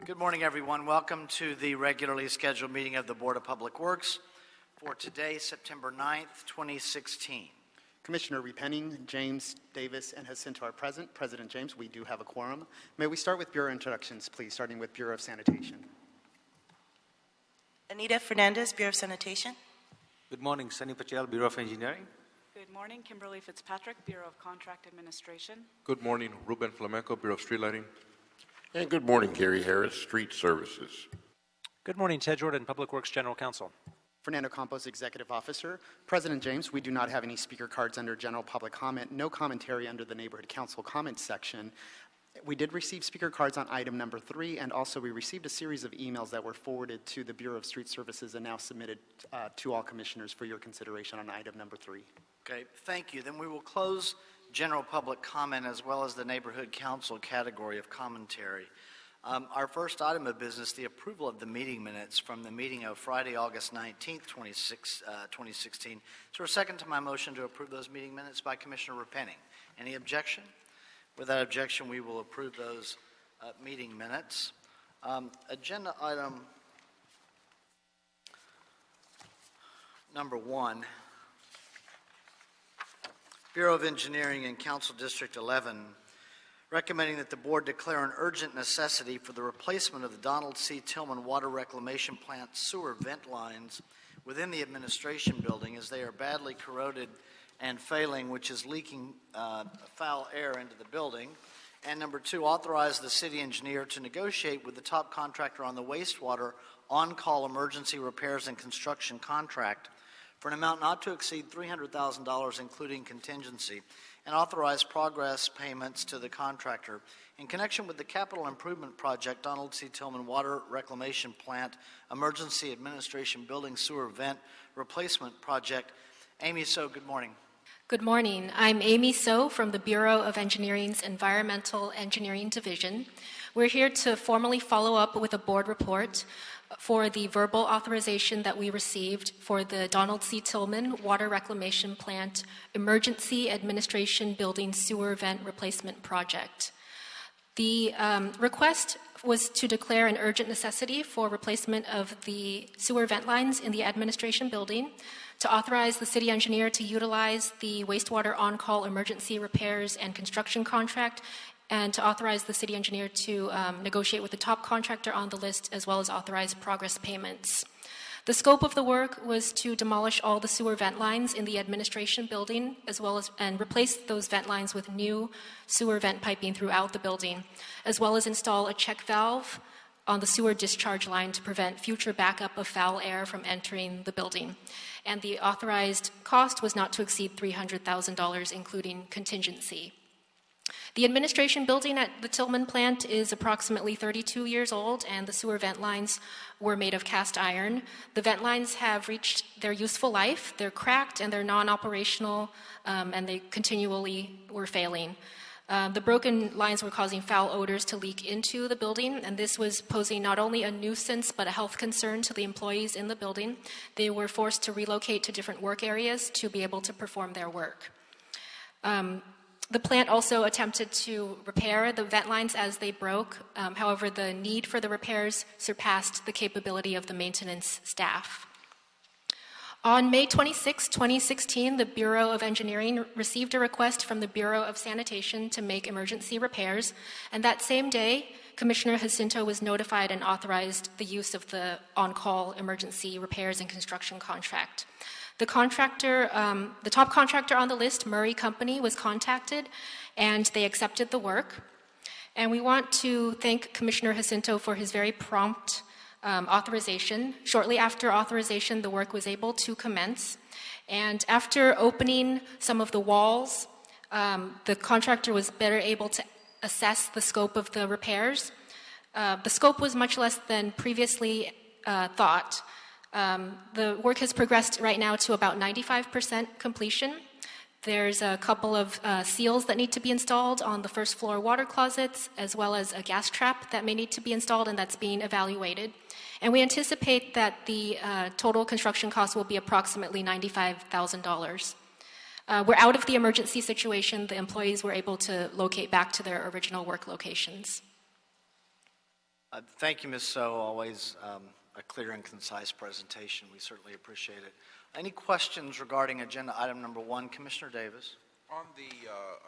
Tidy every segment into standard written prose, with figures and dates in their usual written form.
Good morning, everyone. Welcome to the regularly scheduled meeting of the Board of Public Works for today, September 9th, 2016. Commissioner Repenning, James, Davis, and Jacinto are present. President James, we do have a quorum. May we start with Bureau introductions, please, starting with Bureau of Sanitation. Anita Fernandez, Bureau of Sanitation. Good morning, Sunny Patel, Bureau of Engineering. Good morning, Kimberly Fitzpatrick, Bureau of Contract Administration. Good morning, Ruben Flamenco, Bureau of Street Lighting. And good morning, Gary Harris, Street Services. Good morning, Ted Jordan, Public Works General Counsel. Fernando Campos, Executive Officer. President James, we do not have any speaker cards under general public comment, no commentary under the Neighborhood Council comments section. We did receive speaker cards on item number 3, and also we received a series of emails that were forwarded to the Bureau of Street Services and now submitted to all commissioners for your consideration on item number 3. Okay, thank you. Then we will close general public comment as well as the Neighborhood Council category of commentary. Our first item of business, the approval of the meeting minutes from the meeting of Friday, August 19th, 2016. Is there a second to my motion to approve those meeting minutes by Commissioner Repenning? Any objection? Without objection, we will approve those meeting minutes. Agenda item number 1. Bureau of Engineering and Council District 11, recommending that the board declare an urgent necessity for the replacement of the Donald C. Tillman Water Reclamation Plant sewer vent lines within the administration building as they are badly corroded and failing, which is leaking foul air into the building. And number 2, authorize the city engineer to negotiate with the top contractor on the wastewater on-call emergency repairs and construction contract for an amount not to exceed $300,000, including contingency, and authorize progress payments to the contractor. In connection with the capital improvement project, Donald C. Tillman Water Reclamation Plant Emergency Administration Building Sewer Vent Replacement Project. Amy So, good morning. Good morning. I'm Amy So from the Bureau of Engineering's Environmental Engineering Division. We're here to formally follow up with a board report for the verbal authorization that we received for the Donald C. Tillman Water Reclamation Plant Emergency Administration Building Sewer Vent Replacement Project. The request was to declare an urgent necessity for replacement of the sewer vent lines in the administration building, to authorize the city engineer to utilize the wastewater on-call emergency repairs and construction contract, and to authorize the city engineer to negotiate with the top contractor on the list, as well as authorize progress payments. The scope of the work was to demolish all the sewer vent lines in the administration building, as well as and replace those vent lines with new sewer vent piping throughout the building, as well as install a check valve on the sewer discharge line to prevent future backup of foul air from entering the building. And the authorized cost was not to exceed $300,000, including contingency. The administration building at the Tillman plant is approximately 32 years old, and the sewer vent lines were made of cast iron. The vent lines have reached their useful life. They're cracked and they're non-operational, and they continually were failing. The broken lines were causing foul odors to leak into the building, and this was posing not only a nuisance but a health concern to the employees in the building. They were forced to relocate to different work areas to be able to perform their work. The plant also attempted to repair the vent lines as they broke. However, the need for the repairs surpassed the capability of the maintenance staff. On May 26, 2016, the Bureau of Engineering received a request from the Bureau of Sanitation to make emergency repairs, and that same day, Commissioner Jacinto was notified and authorized the use of the on-call emergency repairs and construction contract. The contractor, the top contractor on the list, Murray Company, was contacted, and they accepted the work. And we want to thank Commissioner Jacinto for his very prompt authorization. Shortly after authorization, the work was able to commence. And after opening some of the walls, the contractor was better able to assess the scope of the repairs. The scope was much less than previously thought. The work has progressed right now to about 95% completion. There's a couple of seals that need to be installed on the first floor water closets, as well as a gas trap that may need to be installed, and that's being evaluated. And we anticipate that the total construction cost will be approximately $95,000. We're out of the emergency situation. The employees were able to locate back to their original work locations. Thank you, Ms. So. Always a clear and concise presentation. We certainly appreciate it. Any questions regarding agenda item number 1? Commissioner Davis. On the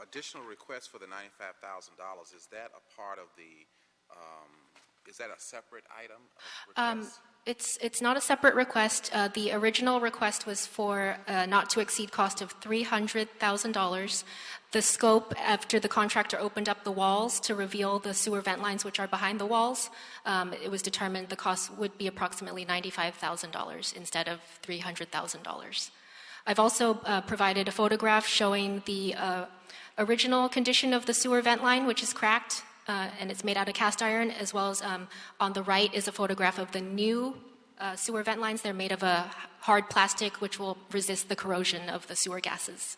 additional request for the $95,000, is that a part of the, is that a separate item of request? It's not a separate request. The original request was for not to exceed cost of $300,000. The scope, after the contractor opened up the walls to reveal the sewer vent lines which are behind the walls, it was determined the cost would be approximately $95,000 instead of $300,000. I've also provided a photograph showing the original condition of the sewer vent line, which is cracked, and it's made out of cast iron, as well as on the right is a photograph of the new sewer vent lines. They're made of a hard plastic which will resist the corrosion of the sewer gases.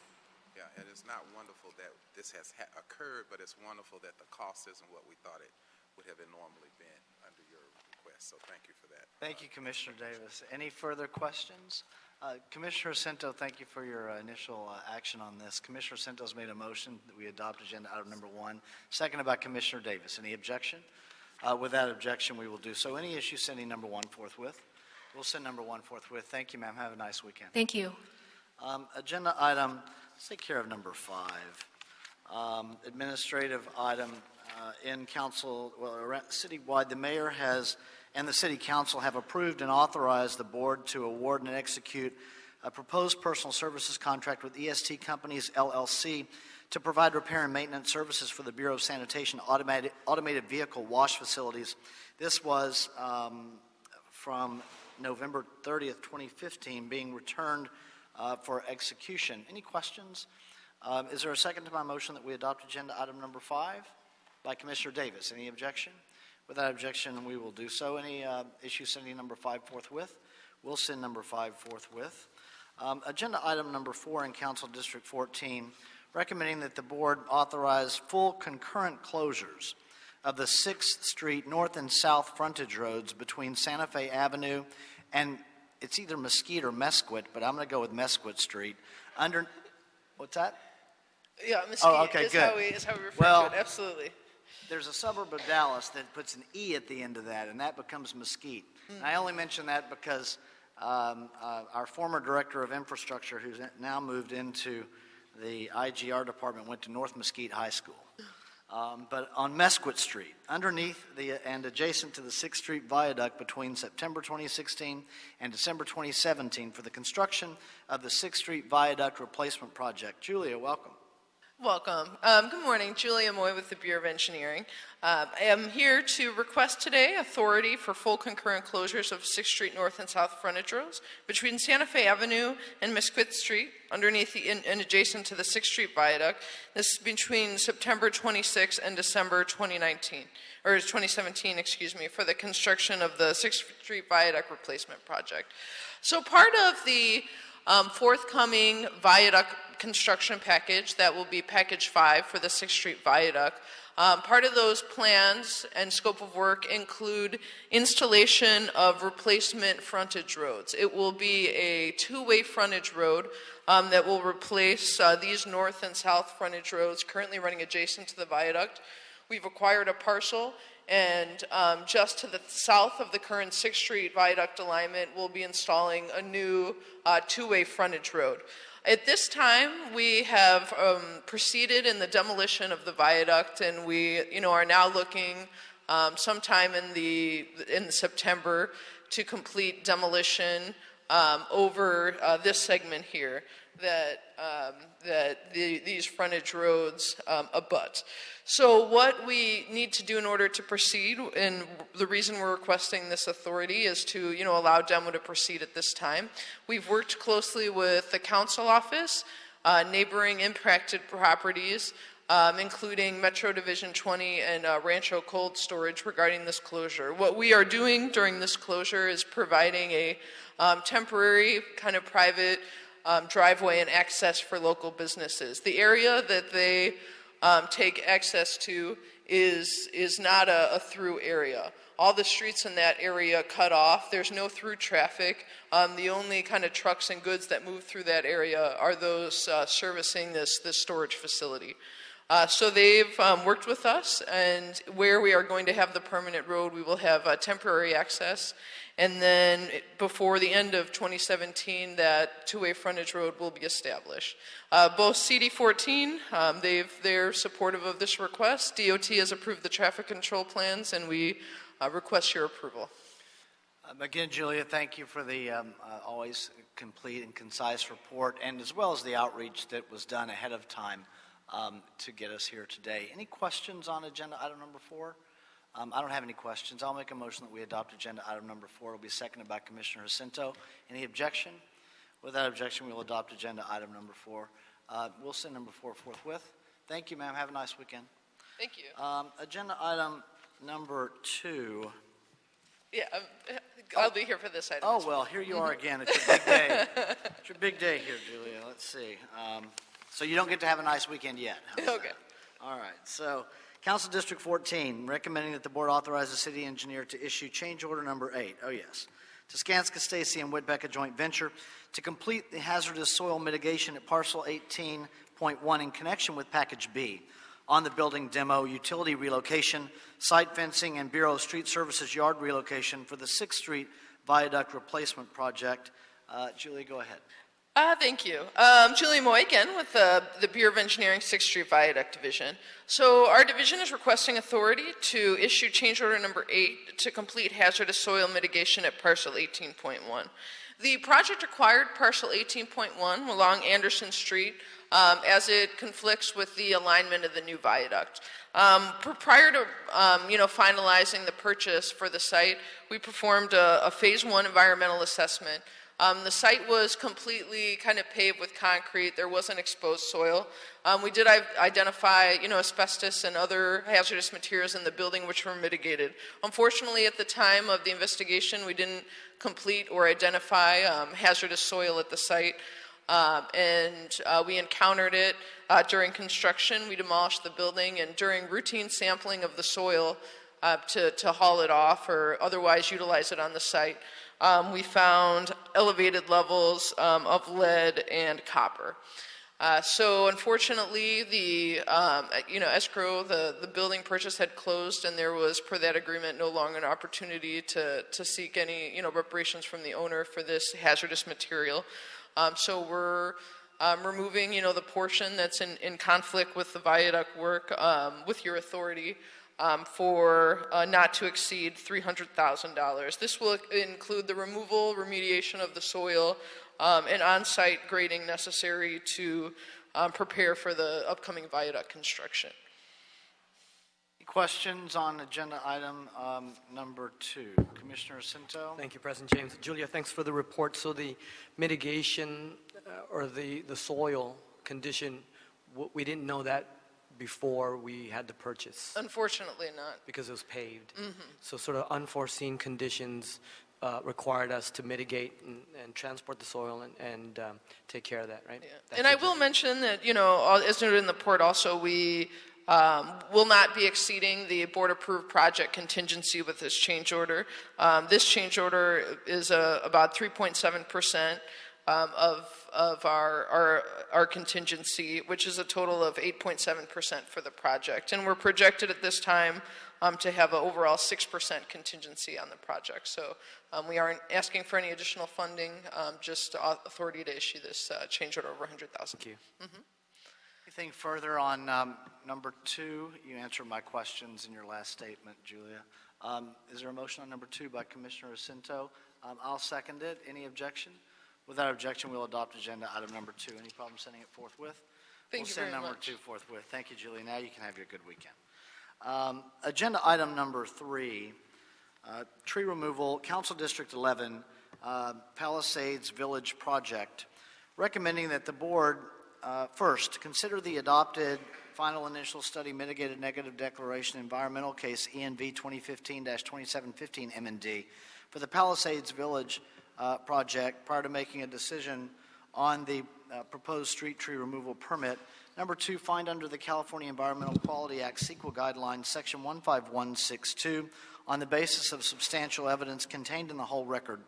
Yeah, and it's not wonderful that this has occurred, but it's wonderful that the cost isn't what we thought it would have normally been under your request. So thank you for that. Thank you, Commissioner Davis. Any further questions? Commissioner Cento, thank you for your initial action on this. Commissioner Cento's made a motion that we adopt agenda item number 1, seconded by Commissioner Davis. Any objection? Without objection, we will do so. Any issue sending number 1 forthwith? We'll send number 1 forthwith. Thank you, ma'am. Have a nice weekend. Thank you. Agenda item, let's take care of number 5. Administrative item in council, well, citywide, the mayor has and the City Council have approved and authorized the board to award and execute a proposed personal services contract with EST Companies, LLC, to provide repair and maintenance services for the Bureau of Sanitation automated vehicle wash facilities. This was from November 30th, 2015, being returned for execution. Any questions? Is there a second to my motion that we adopt agenda item number 5? By Commissioner Davis. Any objection? Without objection, we will do so. Any issue sending number 5 forthwith? We'll send number 5 forthwith. Agenda item number 4 in Council District 14, recommending that the board authorize full concurrent closures of the 6th Street North and South frontage roads between Santa Fe Avenue and it's either Mesquite or Mesquite, but I'm going to go with Mesquite Street. What's that? Yeah, Mesquite okay, is, good. How we refer to it, absolutely. There's a suburb of Dallas that puts an E at the end of that, and that becomes Mesquite. And I only mention that because our former director of infrastructure, who's now moved into the IGR department, went to North Mesquite High School. But on Mesquite Street, underneath and adjacent to the 6th Street Viaduct between September 2016 and December 2017 for the construction of the 6th Street Viaduct Replacement Project. Julia, welcome. Welcome. Good morning. Julia Moy with the Bureau of Engineering. I am here to request today authority for full concurrent closures of 6th Street North and South frontage roads between Santa Fe Avenue and Mesquite Street, underneath and adjacent to the 6th Street Viaduct. This is between September 26 and December 2019, or 2017, excuse me, for the construction of the 6th Street Viaduct Replacement Project. So part of the forthcoming viaduct construction package, that will be package 5 for the 6th Street Viaduct. Part of those plans and scope of work include installation of replacement frontage roads. It will be a 2-way frontage road that will replace these north and south frontage roads currently running adjacent to the viaduct. We've acquired a parcel, and just to the south of the current 6th Street Viaduct alignment, we'll be installing a new 2-way frontage road. At this time, we have proceeded in the demolition of the viaduct, and we, are now looking sometime in September to complete demolition over this segment here that these frontage roads abut. So what we need to do in order to proceed, and the reason we're requesting this authority is to, allow demo to proceed at this time. We've worked closely with the council office, neighboring impacted properties, including Metro Division 20 and Rancho Cold Storage regarding this closure. What we are doing during this closure is providing a temporary kind of private driveway and access for local businesses. The area that they take access to is not a through area. All the streets in that area cut off. There's no through traffic. The only kind of trucks and goods that move through that area are those servicing this storage facility. So they've worked with us, and where we are going to have the permanent road, we will have temporary access. And then before the end of 2017, that two-way frontage road will be established. Both CD14, they're supportive of this request. DOT has approved the traffic control plans, and we request your approval. Again, Julia, thank you for the always complete and concise report, and as well as the outreach that was done ahead of time to get us here today. Any questions on agenda item number 4? I don't have any questions. I'll make a motion that we adopt agenda item number 4. It will be seconded by Commissioner Jacinto. Any objection? Without objection, we will adopt agenda item number 4. We'll send number 4 forthwith. Thank you, ma'am. Have a nice weekend. Thank you. Agenda item number 2. Yeah, I'll be here for this item. Oh, well, here you are again. It's your big day. It's your big day here, Julia. Let's see. So you don't get to have a nice weekend yet. How's Okay. that? All right. So Council District 14, recommending that the board authorize the city engineer to issue change order number 8. Oh, yes. To Skanska, Stacy, and Whitbeck, a joint venture, to complete the hazardous soil mitigation at parcel 18.1 in connection with package B on the building demo, utility relocation, site fencing, and Bureau of Street Services yard relocation for the 6th Street Viaduct Replacement Project. Julie, go ahead. Thank you. Julie Moy again with the Bureau of Engineering 6th Street Viaduct Division. So our division is requesting authority to issue change order number 8 to complete hazardous soil mitigation at parcel 18.1. The project acquired parcel 18.1 along Anderson Street as it conflicts with the alignment of the new viaduct. Prior to finalizing the purchase for the site, we performed a phase 1 environmental assessment. The site was completely kind of paved with concrete. There wasn't exposed soil. We did identify, asbestos and other hazardous materials in the building which were mitigated. Unfortunately, at the time of the investigation, we didn't complete or identify hazardous soil at the site. We encountered it during construction. We demolished the building, and during routine sampling of the soil to haul it off or otherwise utilize it on the site, we found elevated levels of lead and copper. So unfortunately, the escrow, the building purchase had closed, and there was, per that agreement, no longer an opportunity to seek any reparations from the owner for this hazardous material. So we're removing the portion that's in conflict with the viaduct work with your authority. For not to exceed $300,000. This will include the removal, remediation of the soil, and on-site grading necessary to prepare for the upcoming viaduct construction. Questions on agenda item number 2? Commissioner Jacinto? Thank you, President James. Julia, thanks for the report. So the mitigation or the soil condition, we didn't know that before we had the purchase? Unfortunately not. Because it was paved. Mm-hmm. So sort of unforeseen conditions required us to mitigate and transport the soil and take care of that, right? Yeah. And I will mention that, as noted in the report also, we will not be exceeding the board-approved project contingency with this change order. This change order is about 3.7% of our contingency, which is a total of 8.7% for the project. And we're projected at this time to have an overall 6% contingency on the project. So we aren't asking for any additional funding, just authority to issue this change order over $100,000. Thank you. Mm-hmm. Anything further on number 2? You answered my questions in your last statement, Julia. Is there a motion on number 2 by Commissioner Jacinto? I'll second it. Any objection? Without objection, we'll adopt agenda item number 2. Any problem sending it forthwith? Thank you very We'll send number much. 2 forthwith. Thank you, Julie. Now you can have your good weekend. Agenda item number 3, tree removal, Council District 11, Palisades Village Project, recommending that the board first consider the adopted final initial study mitigated negative declaration environmental case ENV 2015-2715 M&D for the Palisades Village project prior to making a decision on the proposed street tree removal permit. Number 2, find under the California Environmental Quality Act CEQA guidelines section 15162 on the basis of substantial evidence contained in the whole record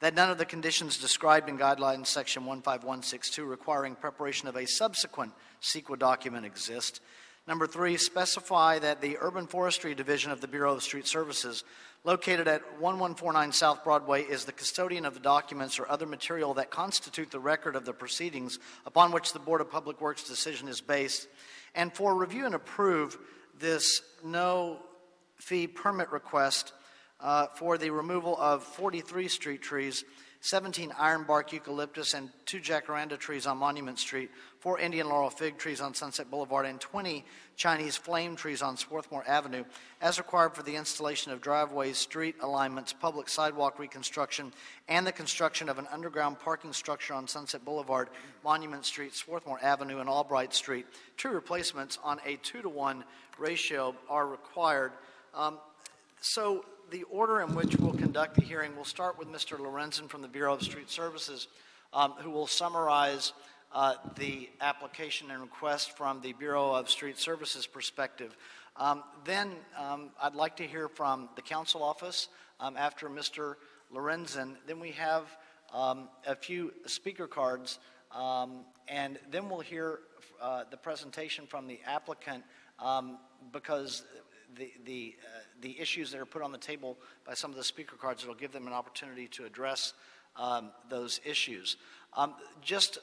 that none of the conditions described in guidelines section 15162 requiring preparation of a subsequent CEQA document exist. Number 3, specify that the Urban Forestry Division of the Bureau of Street Services, located at 1149 South Broadway, is the custodian of the documents or other material that constitute the record of the proceedings upon which the Board of Public Works decision is based. And 4, review and approve this no-fee permit request for the removal of 43 street trees, 17 ironbark eucalyptus and 2 jacaranda trees on Monument Street, 4 Indian laurel fig trees on Sunset Boulevard, and 20 Chinese flame trees on Swarthmore Avenue, as required for the installation of driveways, street alignments, public sidewalk reconstruction, and the construction of an underground parking structure on Sunset Boulevard, Monument Street, Swarthmore Avenue, and Albright Street. Tree replacements on a 2-to-1 ratio are required. So the order in which we'll conduct the hearing, we'll start with Mr. Lorenzen from the Bureau of Street Services, who will summarize the application and request from the Bureau of Street Services perspective. Then I'd like to hear from the council office after Mr. Lorenzen. Then we have a few speaker cards, and then we'll hear the presentation from the applicant because the issues that are put on the table by some of the speaker cards, it'll give them an opportunity to address those issues. Just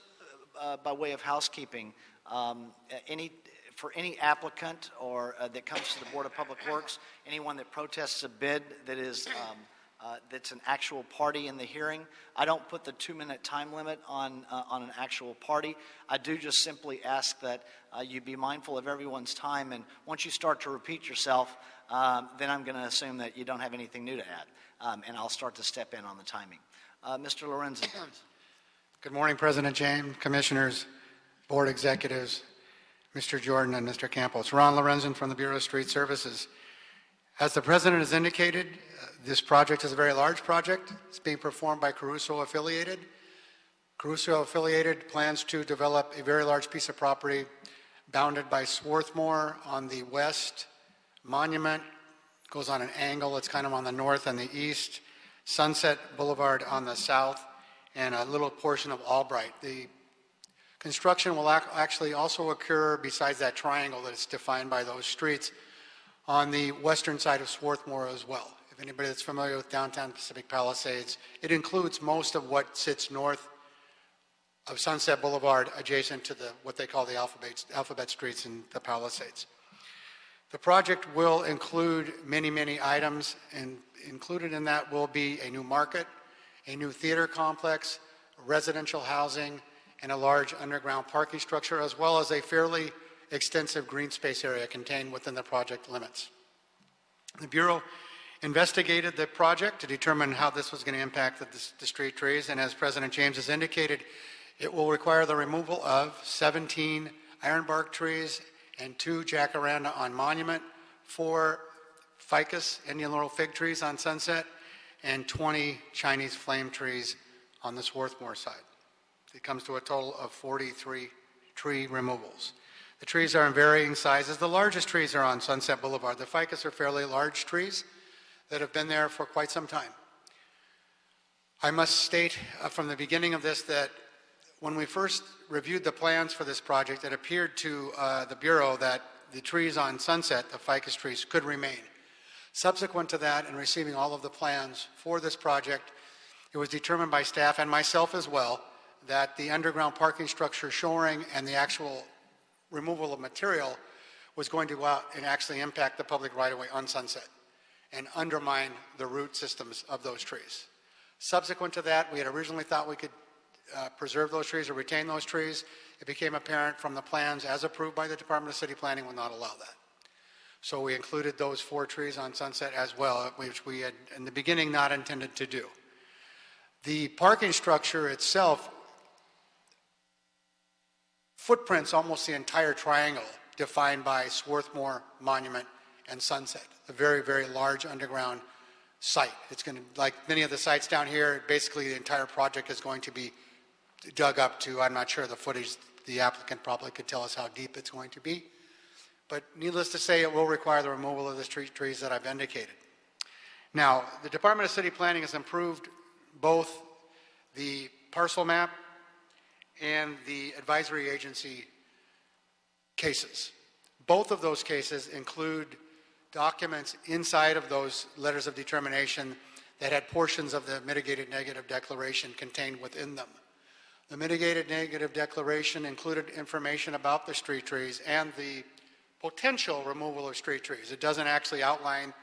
by way of housekeeping, for any applicant or that comes to the Board of Public Works, anyone that protests a bid that is that's an actual party in the hearing, I don't put the 2-minute time limit on an actual party. I do just simply ask that you be mindful of everyone's time, and once you start to repeat yourself, then I'm going to assume that you don't have anything new to add, and I'll start to step in on the timing. Mr. Lorenzen. Good morning, President James, Commissioners, Board Executives, Mr. Jordan, and Mr. Campos. Ron Lorenzen from the Bureau of Street Services. As the President has indicated, this project is a very large project. It's being performed by Caruso Affiliated. Caruso Affiliated plans to develop a very large piece of property bounded by Swarthmore on the west, Monument goes on an angle, it's kind of on the north and the east, Sunset Boulevard on the south, and a little portion of Albright. The construction will actually also occur besides that triangle that is defined by those streets on the western side of Swarthmore as well. If anybody that's familiar with downtown Pacific Palisades, it includes most of what sits north of Sunset Boulevard adjacent to what they call the alphabet streets in the Palisades. The project will include many, many items, and included in that will be a new market, a new theater complex, residential housing, and a large underground parking structure, as well as a fairly extensive green space area contained within the project limits. The Bureau investigated the project to determine how this was going to impact the street trees, and as President James has indicated, it will require the removal of 17 ironbark trees and 2 jacaranda on Monument, 4 ficus, Indian laurel fig trees on Sunset, and 20 Chinese flame trees on the Swarthmore side. It comes to a total of 43 tree removals. The trees are in varying sizes. The largest trees are on Sunset Boulevard. The ficus are fairly large trees that have been there for quite some time. I must state from the beginning of this that when we first reviewed the plans for this project, it appeared to the Bureau that the trees on Sunset, the ficus trees, could remain. Subsequent to that, and receiving all of the plans for this project, it was determined by staff and myself as well that the underground parking structure shoring and the actual removal of material was going to go out and actually impact the public right-of-way on Sunset and undermine the root systems of those trees. Subsequent to that, we had originally thought we could preserve those trees or retain those trees. It became apparent from the plans as approved by the Department of City Planning would not allow that. So we included those 4 trees on Sunset as well, which we had in the beginning not intended to do. The parking structure itself footprints almost the entire triangle defined by Swarthmore, Monument, and Sunset, a very, very large underground site. It's going to, like many of the sites down here, basically the entire project is going to be dug up to, I'm not sure the footage, the applicant probably could tell us how deep it's going to be. But needless to say, it will require the removal of the street trees that I've indicated. Now, the Department of City Planning has improved both the parcel map and the advisory agency cases. Both of those cases include documents inside of those letters of determination that had portions of the mitigated negative declaration contained within them. The mitigated negative declaration included information about the street trees and the potential removal of street trees. It doesn't actually outline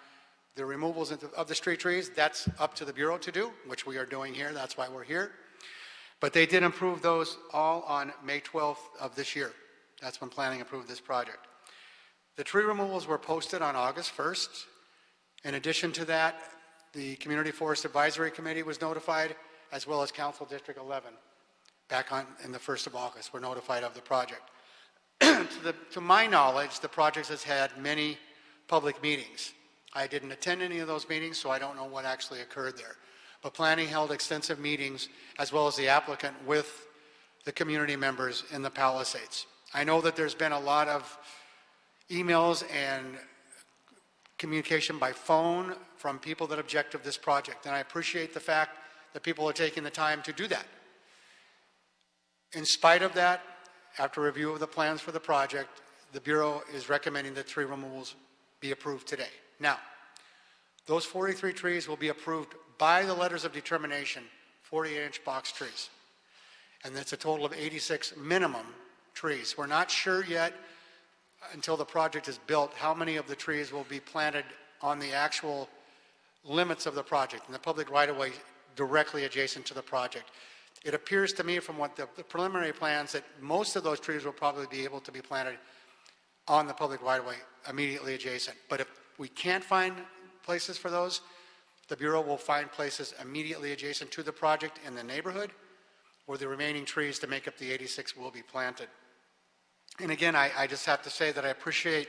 the removals of the street trees. That's up to the Bureau to do, which we are doing here. That's why we're here. But they did approve those all on May 12th of this year. That's when planning approved this project. The tree removals were posted on August 1st. In addition to that, the Community Forest Advisory Committee was notified, as well as Council District 11. Back in the 1st of August, were notified of the project. To my knowledge, the project has had many public meetings. I didn't attend any of those meetings, so I don't know what actually occurred there. But planning held extensive meetings, as well as the applicant, with the community members in the Palisades. I know that there's been a lot of emails and communication by phone from people that object to this project, and I appreciate the fact that people are taking the time to do that. In spite of that, after review of the plans for the project, the Bureau is recommending that tree removals be approved today. Now, those 43 trees will be approved by the letters of determination, 48-inch box trees. And that's a total of 86 minimum trees. We're not sure yet, until the project is built, how many of the trees will be planted on the actual limits of the project, in the public right-of-way directly adjacent to the project. It appears to me from what the preliminary plans that most of those trees will probably be able to be planted on the public right-of-way immediately adjacent. But if we can't find places for those, the Bureau will find places immediately adjacent to the project in the neighborhood where the remaining trees to make up the 86 will be planted. And again, I just have to say that I appreciate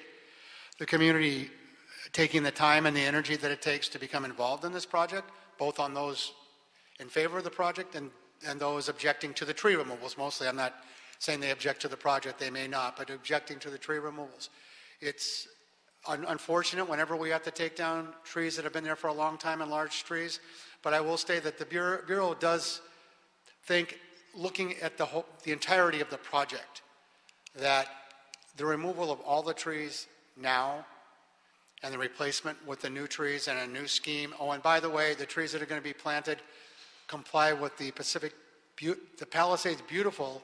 the community taking the time and the energy that it takes to become involved in this project, both on those in favor of the project and those objecting to the tree removals. Mostly, I'm not saying they object to the project, they may not, but objecting to the tree removals. It's unfortunate whenever we have to take down trees that have been there for a long time and large trees, but I will say that the Bureau does think, looking at the entirety of the project, that the removal of all the trees now and the replacement with the new trees and a new scheme. Oh, and by the way, the trees that are going to be planted comply with the Palisades Beautiful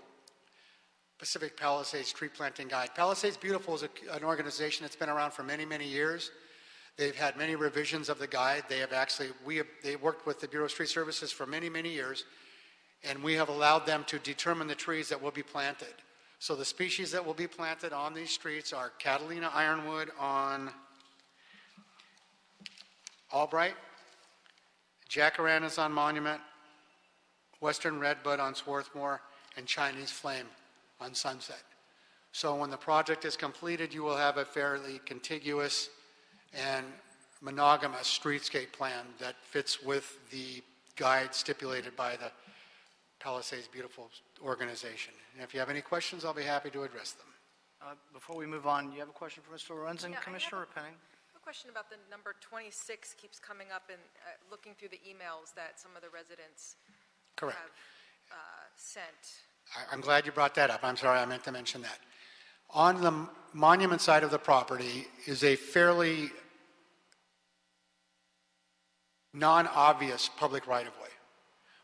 Pacific Palisades Tree Planting Guide. Palisades Beautiful is an organization that's been around for many, many years. They've had many revisions of the guide. They worked with the Bureau of Street Services for many, many years, and we have allowed them to determine the trees that will be planted. So the species that will be planted on these streets are Catalina ironwood on Albright, jacarandas on Monument, western redbud on Swarthmore, and Chinese flame on Sunset. So when the project is completed, you will have a fairly contiguous and monogamous streetscape plan that fits with the guide stipulated by the Palisades Beautiful organization. And if you have any questions, I'll be happy to address them. Before we move on, you have a question for Mr. Lorenzen, Yeah, Commissioner Penning? A question about the number 26 keeps coming up in looking through the emails that some of the residents Correct. have sent. I'm glad you brought that up. I'm sorry, I meant to mention that. On the monument side of the property is a fairly non-obvious public right-of-way.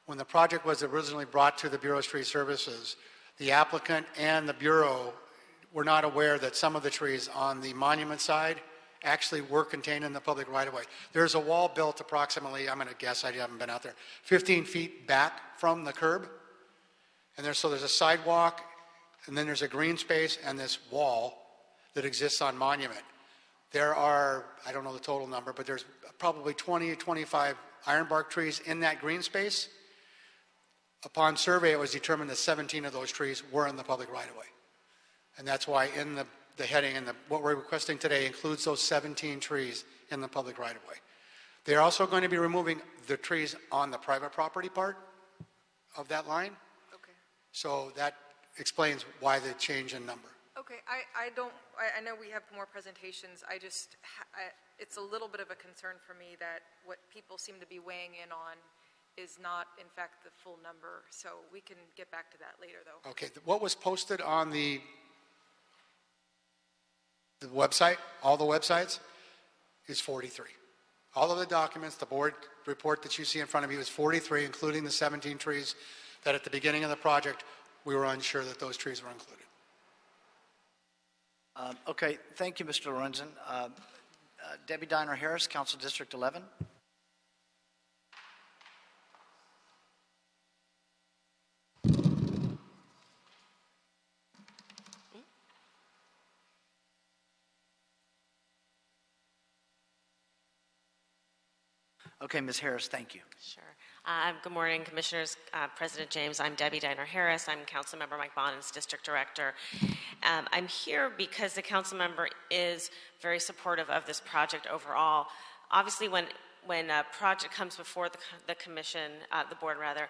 When the project was originally brought to the Bureau of Street Services, the applicant and the Bureau were not aware that some of the trees on the monument side actually were contained in the public right-of-way. There's a wall built approximately, I'm going to guess, I haven't been out there, 15 feet back from the curb. And there's a sidewalk, and then there's a green space and this wall that exists on Monument. There are, I don't know the total number, but there's probably 20 or 25 ironbark trees in that green space. Upon survey, it was determined that 17 of those trees were in the public right-of-way. And that's why in the heading and what we're requesting today includes those 17 trees in the public right-of-way. They're also going to be removing the trees on the private property part of that line. Okay. So that explains why the change in number. Okay, I know we have more presentations. It's a little bit of a concern for me that what people seem to be weighing in on is not, in fact, the full number. So we can get back to that later, though. Okay, what was posted on the the website, all the websites, is 43. All of the documents, the board report that you see in front of you is 43, including the 17 trees that at the beginning of the project, we were unsure that those trees were included. Okay, thank you, Mr. Lorenzen. Debbie Diner Harris, Council District 11. Okay, Ms. Harris, thank you. Sure. Good morning, Commissioners. President James, I'm Debbie Diner Harris. I'm Councilmember Mike Bonin's District Director. I'm here because the council member is very supportive of this project overall. Obviously, when a project comes before the commission, the board rather,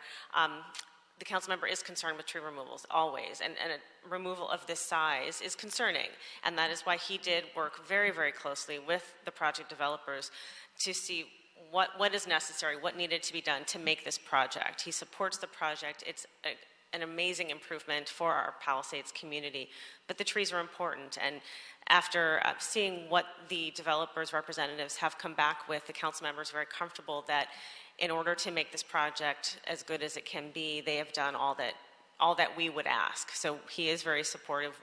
the council member is concerned with tree removals always, and a removal of this size is concerning, and that is why he did work very, very closely with the project developers to see what is necessary, what needed to be done to make this project. He supports the project. It's an amazing improvement for our Palisades community, but the trees are important, and after seeing what the developers' representatives have come back with, the council member is very comfortable that in order to make this project as good as it can be, they have done all that we would ask. So he is very supportive.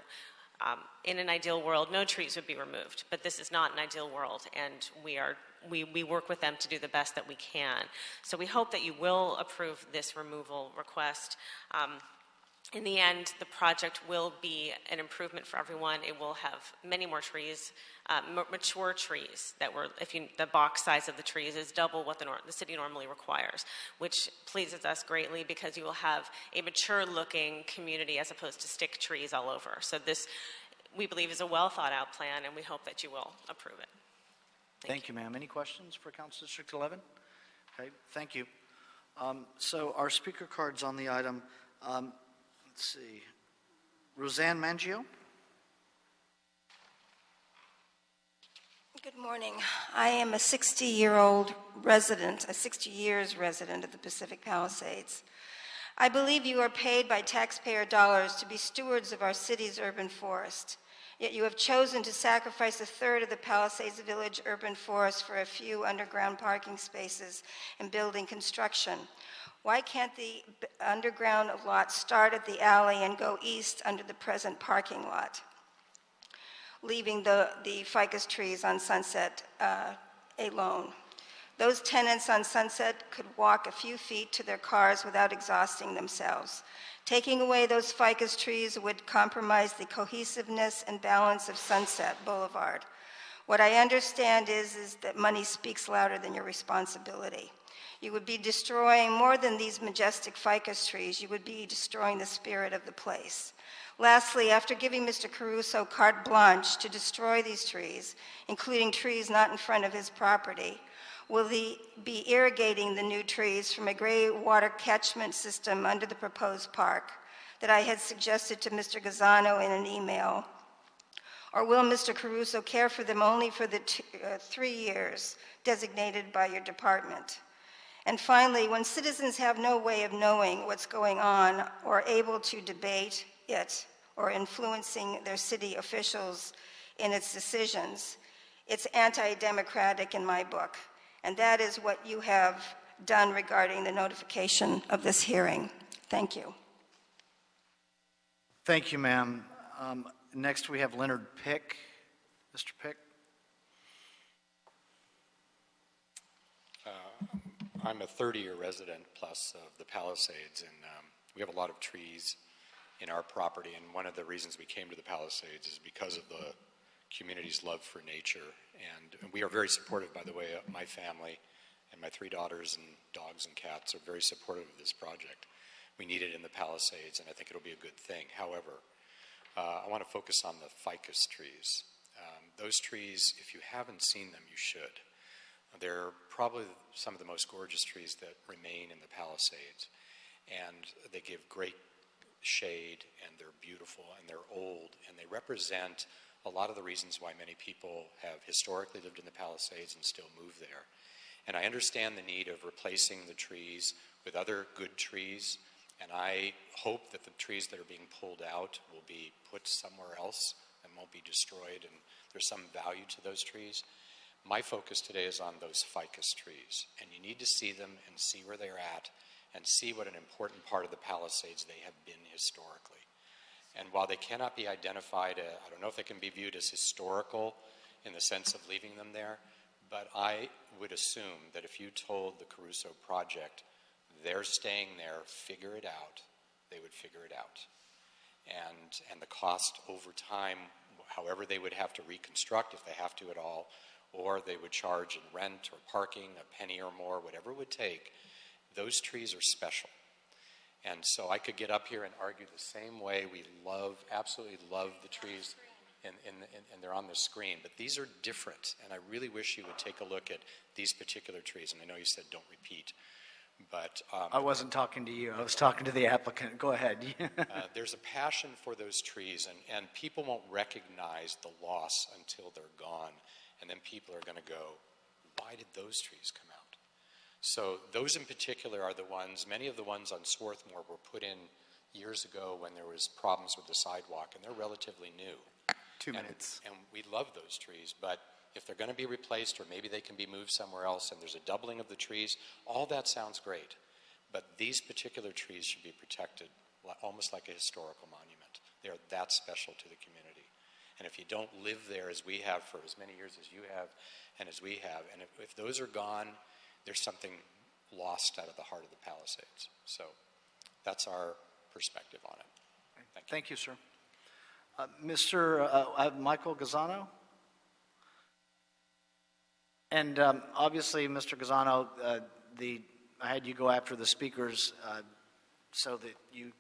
In an ideal world, no trees would be removed, but this is not an ideal world, and we work with them to do the best that we can. So we hope that you will approve this removal request. In the end, the project will be an improvement for everyone. It will have many more trees, mature trees the box size of the trees is double what the city normally requires, which pleases us greatly because you will have a mature looking community as opposed to stick trees all over. So this, we believe, is a well thought out plan, and we hope that you will approve it. Thank you, ma'am. Any questions for Council District 11? Okay, thank you. So our speaker cards on the item. Let's see. Roseanne Mangio. Good morning. I am a 60-year-old resident, a 60 years resident of the Pacific Palisades. I believe you are paid by taxpayer dollars to be stewards of our city's urban forest. Yet you have chosen to sacrifice a third of the Palisades Village urban forest for a few underground parking spaces and building construction. Why can't the underground lot start at the alley and go east under the present parking lot, leaving the ficus trees on Sunset alone? Those tenants on Sunset could walk a few feet to their cars without exhausting themselves. Taking away those ficus trees would compromise the cohesiveness and balance of Sunset Boulevard. What I understand is that money speaks louder than your responsibility. You would be destroying more than these majestic ficus trees. You would be destroying the spirit of the place. Lastly, after giving Mr. Caruso carte blanche to destroy these trees, including trees not in front of his property, will he be irrigating the new trees from a gray water catchment system under the proposed park that I had suggested to Mr. Gazzano in an email? Or will Mr. Caruso care for them only for the 3 years designated by your department? And finally, when citizens have no way of knowing what's going on or able to debate it or influencing their city officials in its decisions, it's anti-democratic in my book. And that is what you have done regarding the notification of this hearing. Thank you. Thank you, ma'am. Next, we have Leonard Pick. Mr. Pick. I'm a 30-year resident plus of the Palisades, and we have a lot of trees in our property, and one of the reasons we came to the Palisades is because of the community's love for nature, and we are very supportive, by the way. My family and my 3 daughters and dogs and cats are very supportive of this project. We need it in the Palisades, and I think it'll be a good thing. However, I want to focus on the ficus trees. Those trees, if you haven't seen them, you should. They're probably some of the most gorgeous trees that remain in the Palisades, and they give great shade, and they're beautiful, and they're old, and they represent a lot of the reasons why many people have historically lived in the Palisades and still move there. And I understand the need of replacing the trees with other good trees, and I hope that the trees that are being pulled out will be put somewhere else and won't be destroyed and there's some value to those trees. My focus today is on those ficus trees, and you need to see them and see where they're at and see what an important part of the Palisades they have been historically. And while they cannot be identified, I don't know if they can be viewed as historical in the sense of leaving them there, but I would assume that if you told the Caruso project they're staying there, figure it out, they would figure it out. And the cost over time, however they would have to reconstruct, if they have to at all, or they would charge in rent or parking, a penny or more, whatever it would take, those trees are special. And so I could get up here and argue the same way. We absolutely love the trees, and they're on the screen. But these are different, and I really wish you would take a look at these particular trees. And I know you said don't repeat, but... I wasn't talking to you. I was talking to the applicant. Go ahead. There's a passion for those trees, and people won't recognize the loss until they're gone. And then people are going to go, why did those trees come out? So those in particular are the ones, many of the ones on Swarthmore were put in years ago when there was problems with the sidewalk, and they're relatively new. 2 minutes. And we love those trees, but if they're going to be replaced, or maybe they can be moved somewhere else, and there's a doubling of the trees, all that sounds great. But these particular trees should be protected almost like a historical monument. They're that special to the community. And if you don't live there as we have for as many years as you have and as we have, and if those are gone, there's something lost out of the heart of the Palisades. So that's our perspective on it. Thank you, sir. Michael Gazzano? And obviously, Mr. Gazzano, I had you go after the speakers so that you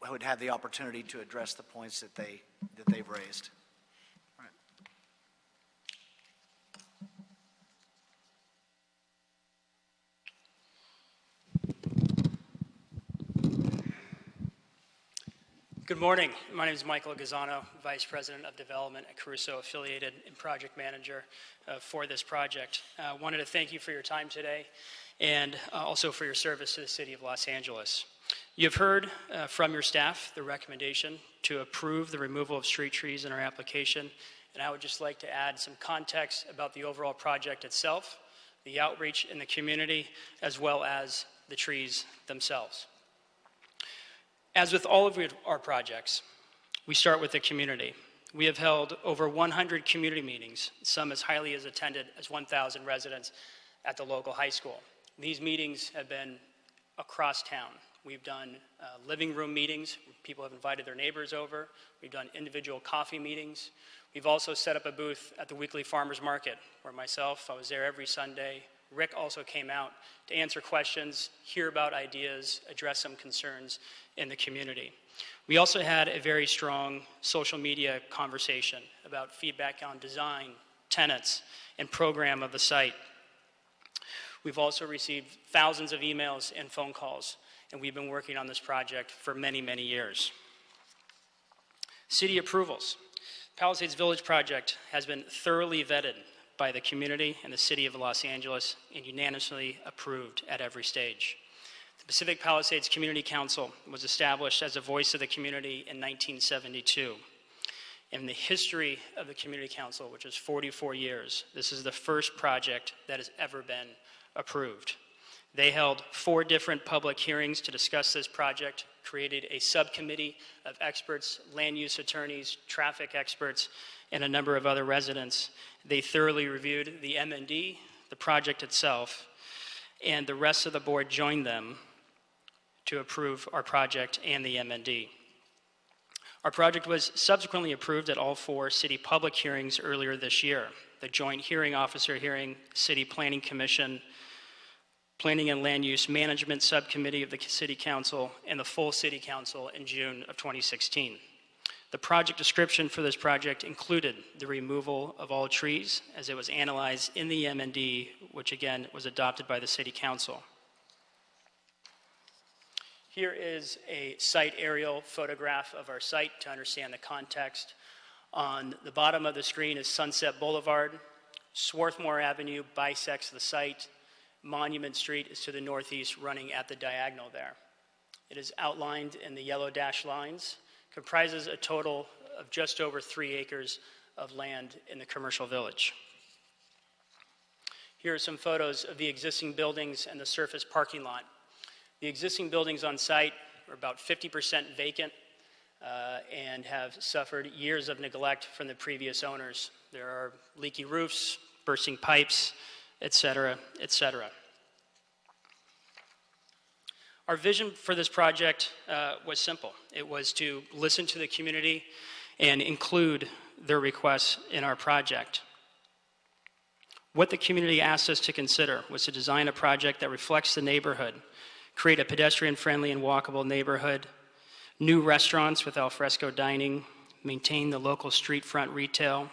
would have the opportunity to address the points that they've raised. All right. Good morning. My name is Michael Gazzano, Vice President of Development at Caruso Affiliated and Project Manager for this project. I wanted to thank you for your time today and also for your service to the City of Los Angeles. You've heard from your staff the recommendation to approve the removal of street trees in our application, and I would just like to add some context about the overall project itself, the outreach in the community, as well as the trees themselves. As with all of our projects, we start with the community. We have held over 100 community meetings, some as highly as attended as 1,000 residents at the local high school. These meetings have been across town. We've done living room meetings. People have invited their neighbors over. We've done individual coffee meetings. We've also set up a booth at the weekly farmers market where I was there every Sunday. Rick also came out to answer questions, hear about ideas, address some concerns in the community. We also had a very strong social media conversation about feedback on design, tenants, and program of the site. We've also received thousands of emails and phone calls, and we've been working on this project for many, many years. City approvals. Palisades Village project has been thoroughly vetted by the community and the City of Los Angeles and unanimously approved at every stage. The Pacific Palisades Community Council was established as a voice of the community in 1972. In the history of the Community Council, which is 44 years, this is the first project that has ever been approved. They held 4 different public hearings to discuss this project, created a subcommittee of experts, land use attorneys, traffic experts, and a number of other residents. They thoroughly reviewed the M&D, the project itself, and the rest of the board joined them to approve our project and the M&D. Our project was subsequently approved at all 4 city public hearings earlier this year. The Joint Hearing Officer hearing, City Planning Commission, Planning and Land Use Management Subcommittee of the City Council, and the full City Council in June of 2016. The project description for this project included the removal of all trees as it was analyzed in the M&D, which again was adopted by the City Council. Here is a site aerial photograph of our site to understand the context. On the bottom of the screen is Sunset Boulevard. Swarthmore Avenue bisects the site. Monument Street is to the northeast, running at the diagonal there. It is outlined in the yellow dashed lines, comprises a total of just over 3 acres of land in the commercial village. Here are some photos of the existing buildings and the surface parking lot. The existing buildings on site are about 50% vacant and have suffered years of neglect from the previous owners. There are leaky roofs, bursting pipes, et cetera, et cetera. Our vision for this project was simple. It was to listen to the community and include their requests in our project. What the community asked us to consider was to design a project that reflects the neighborhood, create a pedestrian-friendly and walkable neighborhood, new restaurants with alfresco dining, maintain the local street front retail,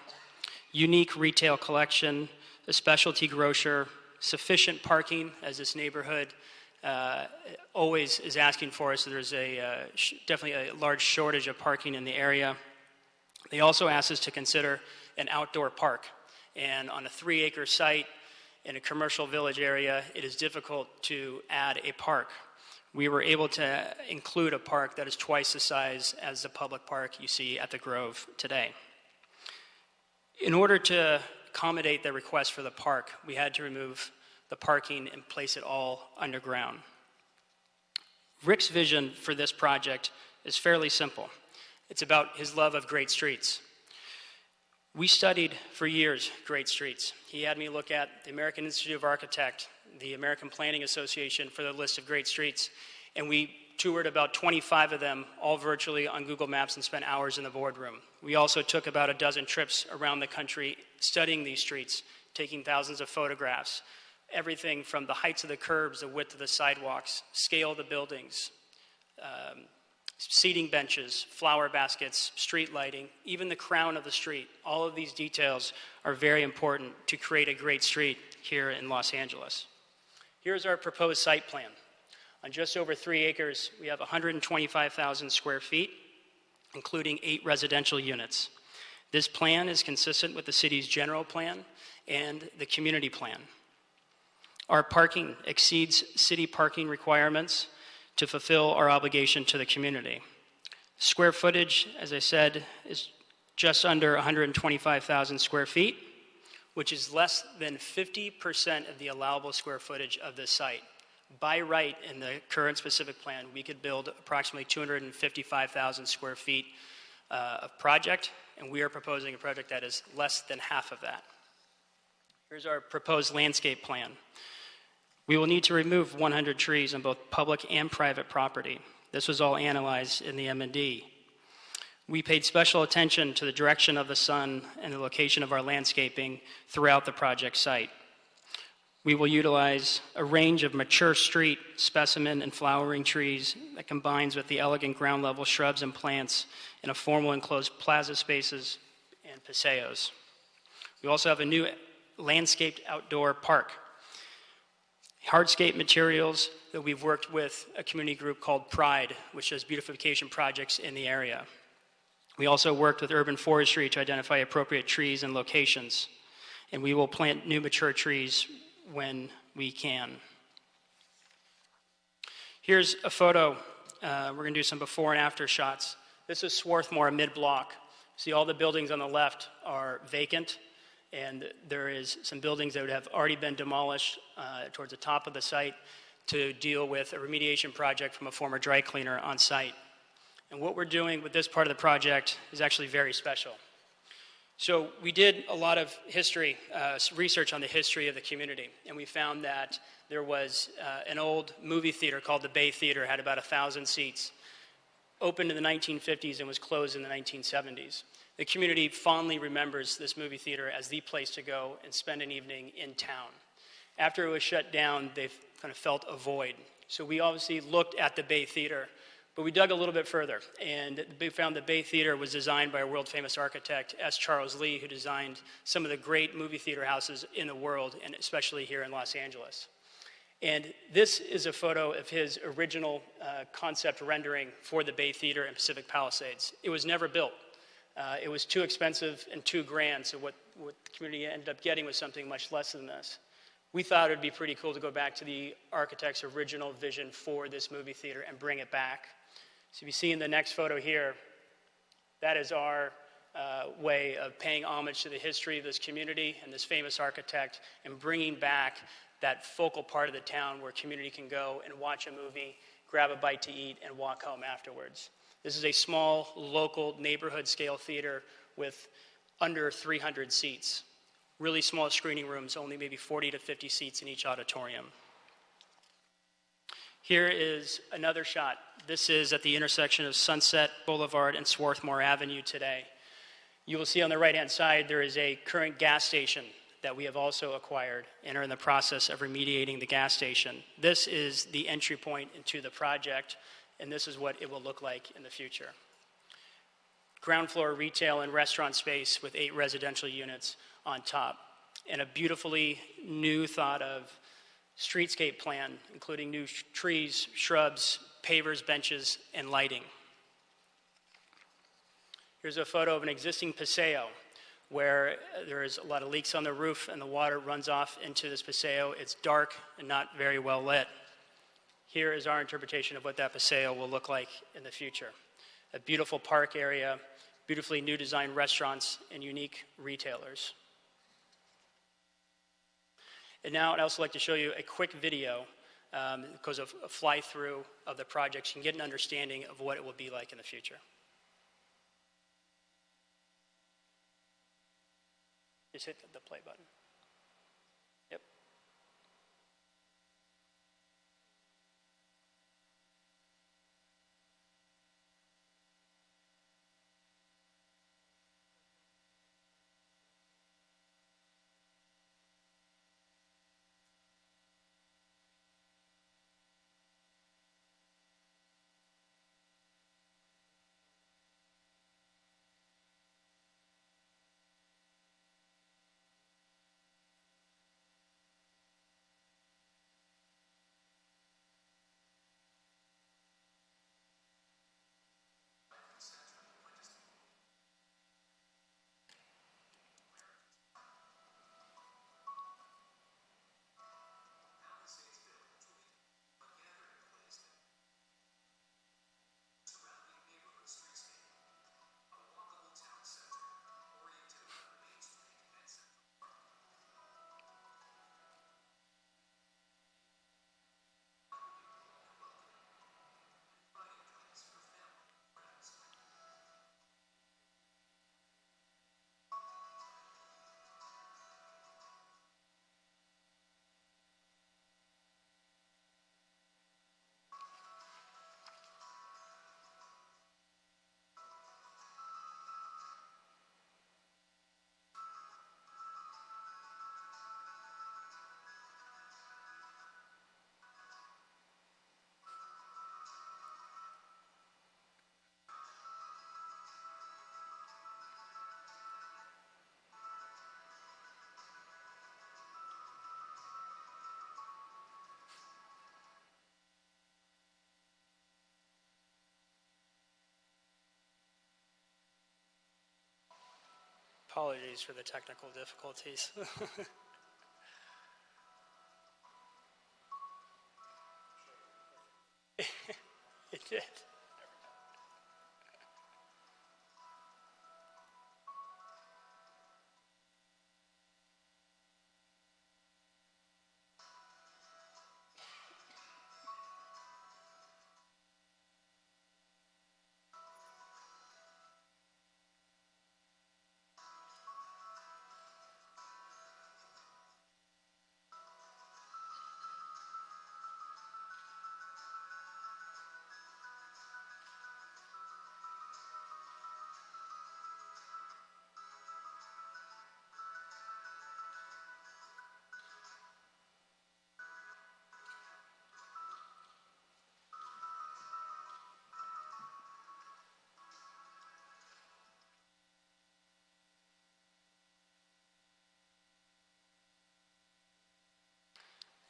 unique retail collection, a specialty grocer, sufficient parking, as this neighborhood always is asking for us. So there's definitely a large shortage of parking in the area. They also asked us to consider an outdoor park. And on a 3-acre site in a commercial village area, it is difficult to add a park. We were able to include a park that is twice the size as the public park you see at the Grove today. In order to accommodate the request for the park, we had to remove the parking and place it all underground. Rick's vision for this project is fairly simple. It's about his love of great streets. We studied for years great streets. He had me look at the American Institute of Architects, the American Planning Association for the list of great streets, and we toured about 25 of them, all virtually on Google Maps, and spent hours in the boardroom. We also took about a dozen trips around the country studying these streets, taking thousands of photographs, everything from the heights of the curbs, the width of the sidewalks, scale of the buildings, seating benches, flower baskets, street lighting, even the crown of the street. All of these details are very important to create a great street here in Los Angeles. Here's our proposed site plan. On just over 3 acres, we have 125,000 square feet, including 8 residential units. This plan is consistent with the city's general plan and the community plan. Our parking exceeds city parking requirements to fulfill our obligation to the community. Square footage, as I said, is just under 125,000 square feet, which is less than 50% of the allowable square footage of this site. By right, in the current specific plan, we could build approximately 255,000 square feet of project, and we are proposing a project that is less than half of that. Here's our proposed landscape plan. We will need to remove 100 trees on both public and private property. This was all analyzed in the M&D. We paid special attention to the direction of the sun and the location of our landscaping throughout the project site. We will utilize a range of mature street, specimen, and flowering trees that combines with the elegant ground level shrubs and plants in a formal enclosed plaza spaces and paseos. We also have a new landscaped outdoor park. Hardscape materials that we've worked with a community group called Pride, which does beautification projects in the area. We also worked with urban forestry to identify appropriate trees and locations, and we will plant new mature trees when we can. Here's a photo. We're going to do some before and after shots. This is Swarthmore mid-block. See, all the buildings on the left are vacant, and there is some buildings that would have already been demolished towards the top of the site to deal with a remediation project from a former dry cleaner on site. And what we're doing with this part of the project is actually very special. So we did a lot of history, research on the history of the community, and we found that there was an old movie theater called the Bay Theater, had about 1,000 seats, opened in the 1950s and was closed in the 1970s. The community fondly remembers this movie theater as the place to go and spend an evening in town. After it was shut down, they kind of felt a void. So we obviously looked at the Bay Theater, but we dug a little bit further, and we found the Bay Theater was designed by a world-famous architect, S. Charles Lee, who designed some of the great movie theater houses in the world, and especially here in Los Angeles. And this is a photo of his original concept rendering for the Bay Theater in Pacific Palisades. It was never built. It was too expensive and too grand, so what the community ended up getting was something much less than this. We thought it would be pretty cool to go back to the architect's original vision for this movie theater and bring it back. So you see in the next photo here, That is our way of paying homage to the history of this community and this famous architect and bringing back that focal part of the town where community can go and watch a movie, grab a bite to eat, and walk home afterwards. This is a small, local, neighborhood-scale theater with under 300 seats. Really small screening rooms, only maybe 40 to 50 seats in each auditorium. Here is another shot. This is at the intersection of Sunset Boulevard and Swarthmore Avenue today. You will see on the right-hand side there is a current gas station that we have also acquired and are in the process of remediating the gas station. This is the entry point into the project, and this is what it will look like in the future. Ground floor retail and restaurant space with 8 residential units on top, and a beautifully new thought of streetscape plan, including new trees, shrubs, pavers, benches, and lighting. Here's a photo of an existing paseo where there is a lot of leaks on the roof and the water runs off into this paseo. It's dark and not very well lit. Here is our interpretation of what that paseo will look like in the future. A beautiful park area, beautifully new design restaurants, and unique retailers. And now I'd also like to show you a quick video because of a fly-through of the project. So you can get an understanding of what it will be like in the future. Just hit the play button. Yep. Apologies for the technical difficulties. It did.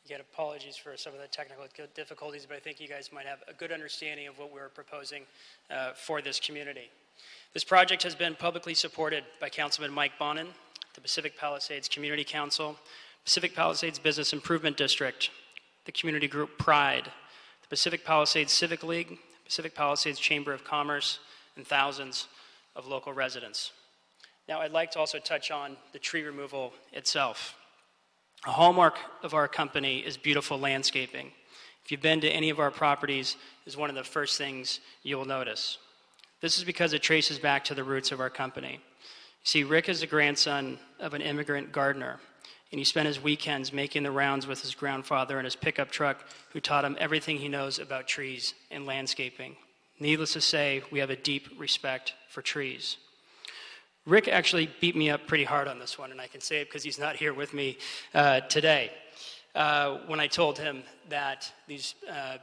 Again, apologies for some of the technical difficulties, but I think you guys might have a good understanding of what we're proposing for this community. This project has been publicly supported by Councilman Mike Bonin, the Pacific Palisades Community Council, Pacific Palisades Business Improvement District, the community group Pride, the Pacific Palisades Civic League, Pacific Palisades Chamber of Commerce, and thousands of local residents. Now, I'd like to also touch on the tree removal itself. A hallmark of our company is beautiful landscaping. If you've been to any of our properties, is one of the first things you'll notice. This is because it traces back to the roots of our company. You see, Rick is the grandson of an immigrant gardener, and he spent his weekends making the rounds with his grandfather in his pickup truck, who taught him everything he knows about trees and landscaping. Needless to say, we have a deep respect for trees. Rick actually beat me up pretty hard on this one, and I can say it because he's not here with me today, when I told him that these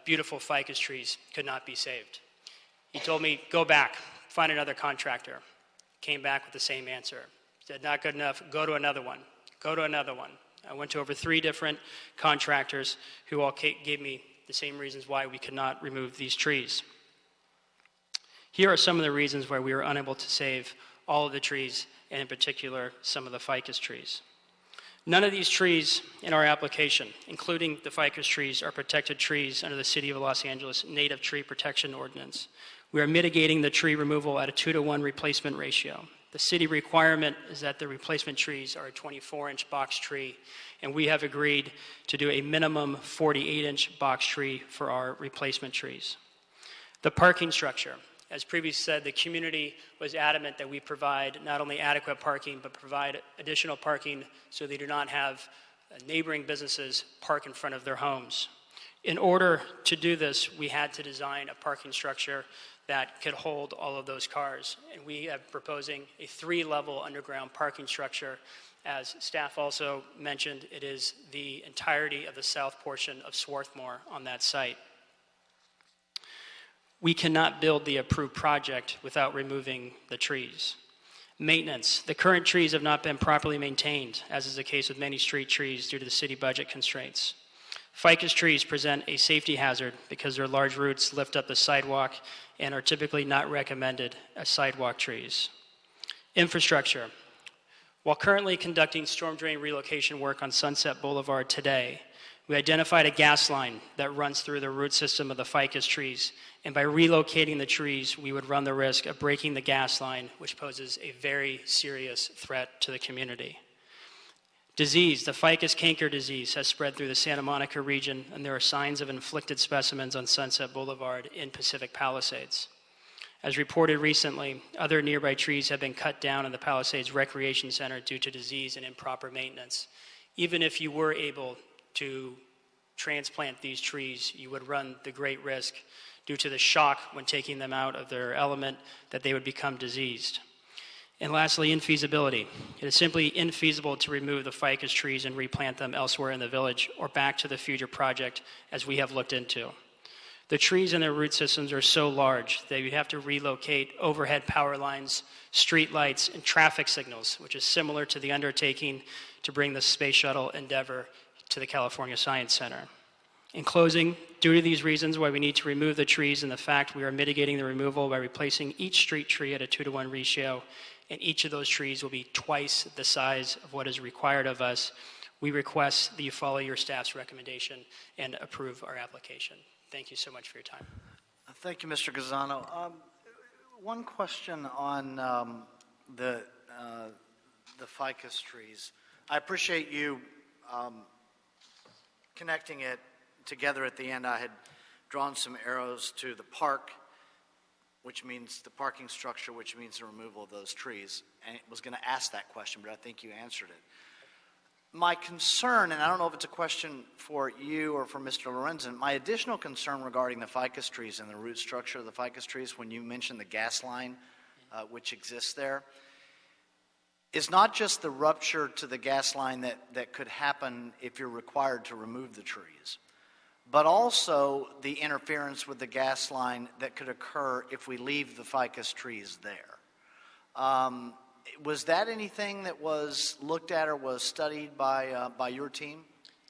beautiful ficus trees could not be saved. He told me, go back, find another contractor. Came back with the same answer. Said, not good enough, go to another one. Go to another one. I went to over 3 different contractors who all gave me the same reasons why we could not remove these trees. Here are some of the reasons why we were unable to save all of the trees, and in particular, some of the ficus trees. None of these trees in our application, including the ficus trees, are protected trees under the City of Los Angeles Native Tree Protection Ordinance. We are mitigating the tree removal at a 2-to-1 replacement ratio. The city requirement is that the replacement trees are a 24-inch box tree, and we have agreed to do a minimum 48-inch box tree for our replacement trees. The parking structure. As previously said, the community was adamant that we provide not only adequate parking, but provide additional parking so they do not have neighboring businesses park in front of their homes. In order to do this, we had to design a parking structure that could hold all of those cars. And we are proposing a 3-level underground parking structure. As staff also mentioned, it is the entirety of the south portion of Swarthmore on that site. We cannot build the approved project without removing the trees. Maintenance. The current trees have not been properly maintained, as is the case with many street trees due to the city budget constraints. Ficus trees present a safety hazard because their large roots lift up the sidewalk and are typically not recommended as sidewalk trees. Infrastructure. While currently conducting storm drain relocation work on Sunset Boulevard today, we identified a gas line that runs through the root system of the ficus trees, and by relocating the trees, we would run the risk of breaking the gas line, which poses a very serious threat to the community. Disease, the ficus canker disease, has spread through the Santa Monica region, and there are signs of inflicted specimens on Sunset Boulevard in Pacific Palisades. As reported recently, other nearby trees have been cut down in the Palisades Recreation Center due to disease and improper maintenance. Even if you were able to transplant these trees, you would run the great risk due to the shock when taking them out of their element that they would become diseased. And lastly, infeasibility. It is simply infeasible to remove the ficus trees and replant them elsewhere in the village or back to the future project, as we have looked into. The trees and their root systems are so large that you'd have to relocate overhead power lines, street lights, and traffic signals, which is similar to the undertaking to bring the Space Shuttle Endeavour to the California Science Center. In closing, due to these reasons why we need to remove the trees and the fact we are mitigating the removal by replacing each street tree at a 2-to-1 ratio, and each of those trees will be twice the size of what is required of us, we request that you follow your staff's recommendation and approve our application. Thank you so much for your time. Thank you, Mr. Gazzano. One question on the ficus trees. I appreciate you connecting it together at the end. I had drawn some arrows to the park, which means the parking structure, which means the removal of those trees. And I was going to ask that question, but I think you answered it. My concern, and I don't know if it's a question for you or for Mr. Lorenzen, my additional concern regarding the ficus trees and the root structure of the ficus trees, when you mentioned the gas line which exists there, is not just the rupture to the gas line that could happen if you're required to remove the trees, but also the interference with the gas line that could occur if we leave the ficus trees there. Was that anything that was looked at or was studied by your team?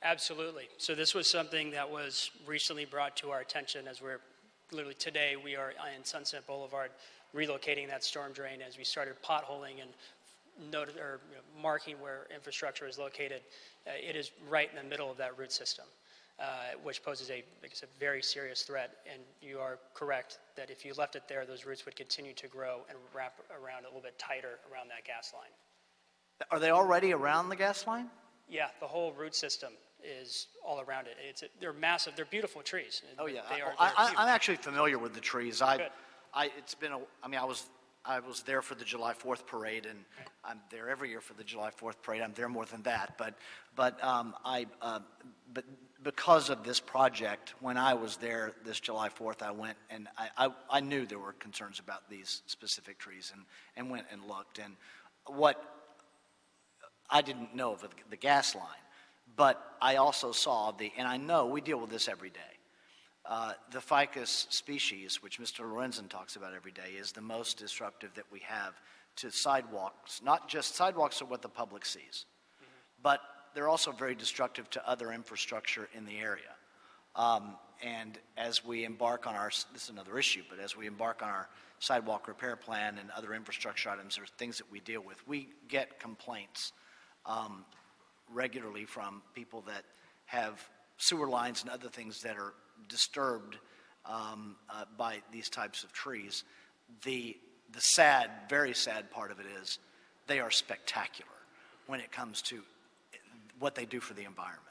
Absolutely. So this was something that was recently brought to our attention as we're literally today we are in Sunset Boulevard relocating that storm drain as we started potholing and marking where infrastructure is located. It is right in the middle of that root system. which poses a, like I said, very serious threat. And you are correct that if you left it there, those roots would continue to grow and wrap around a little bit tighter around that gas line. Are they already around the gas line? Yeah, the whole root system is all around it. They're massive. They're beautiful trees. Oh yeah, They are, I'm actually familiar with the trees. It's been I was there for the July 4th parade, and I'm there every year for the July 4th parade. I'm there more than that, but because of this project, when I was there this July 4th, I went and I knew there were concerns about these specific trees, and went and looked. And what I didn't know of the gas line, but I also saw and I know we deal with this every day. The ficus species, which Mr. Lorenzen talks about every day, is the most disruptive that we have to sidewalks. Not just sidewalks are what the public sees, but they're also very destructive to other infrastructure in the area. And as we embark on this is another issue, but as we embark on our sidewalk repair plan and other infrastructure items, there's things that we deal with. We get complaints regularly from people that have sewer lines and other things that are disturbed by these types of trees. The sad, very sad part of it is they are spectacular when it comes to what they do for the environment.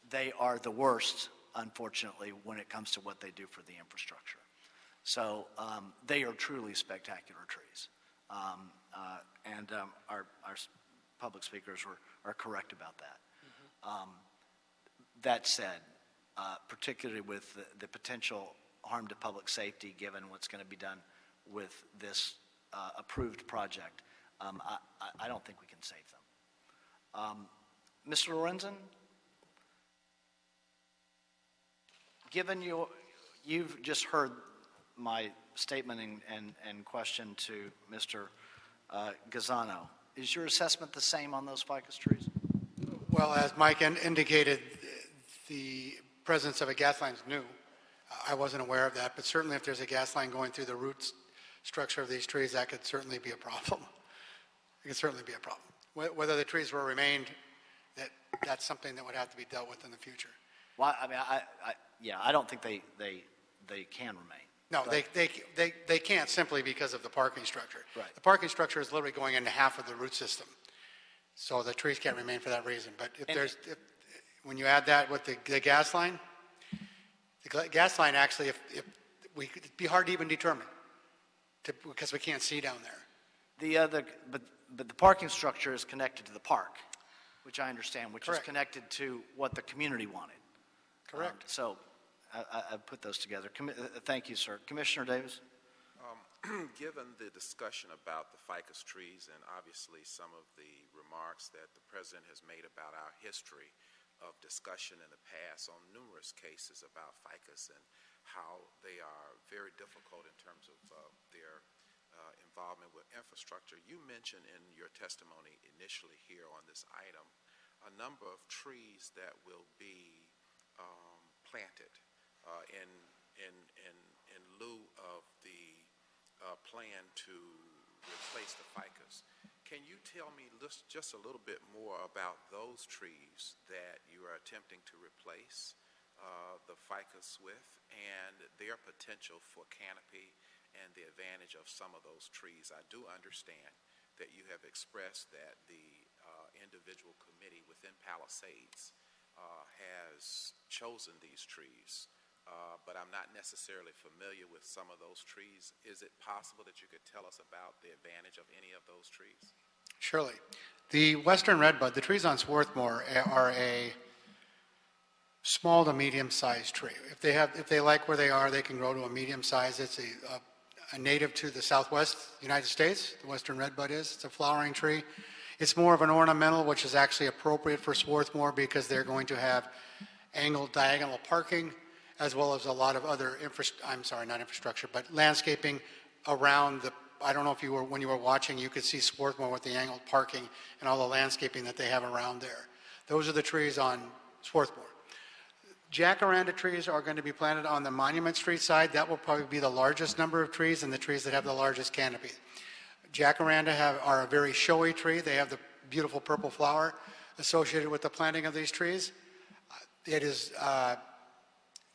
They are the worst, unfortunately, when it comes to what they do for the infrastructure. So they are truly spectacular trees. And our public speakers are correct about that. That said, particularly with the potential harm to public safety, given what's going to be done with this approved project, I don't think we can save them. Mr. Lorenzen, given you've just heard my statement and question to Mr. Gazzano, is your assessment the same on those ficus trees? Well, as Mike indicated, the presence of a gas line is new. I wasn't aware of that, but certainly if there's a gas line going through the root structure of these trees, that could certainly be a problem. It could certainly be a problem. Whether the trees were remained, that's something that would have to be dealt with in the future. Well, I mean, I don't think they can remain. No, they can't simply because of the parking structure. Right. The parking structure is literally going into half of the root system. So the trees can't remain for that reason. But when you add that with the gas line, actually, it'd be hard to even determine because we can't see down there. But the parking structure is connected to the park, which I understand, which Correct. is connected to what the community wanted. Correct. So I put those together. Thank you, sir. Commissioner Davis? Given the discussion about the ficus trees and obviously some of the remarks that the President has made about our history of discussion in the past on numerous cases about ficus and how they are very difficult in terms of their involvement with infrastructure, you mentioned in your testimony initially here on this item a number of trees that will be planted in lieu of the plan to replace the ficus. Can you tell me just a little bit more about those trees that you are attempting to replace the ficus with and their potential for canopy and the advantage of some of those trees? I do understand that you have expressed that the individual committee within Palisades has chosen these trees. But I'm not necessarily familiar with some of those trees. Is it possible that you could tell us about the advantage of any of those trees? Surely. The western redbud, the trees on Swarthmore are a small to medium-sized tree. If they like where they are, they can grow to a medium size. It's a native to the southwest United States. The western redbud is. It's a flowering tree. It's more of an ornamental, which is actually appropriate for Swarthmore because they're going to have angled diagonal parking, as well as a lot of other landscaping around the, I don't know if when you were watching, you could see Swarthmore with the angled parking and all the landscaping that they have around there. Those are the trees on Swarthmore. Jacaranda trees are going to be planted on the Monument Street side. That will probably be the largest number of trees and the trees that have the largest canopy. Jacaranda are a very showy tree. They have the beautiful purple flower associated with the planting of these trees. It is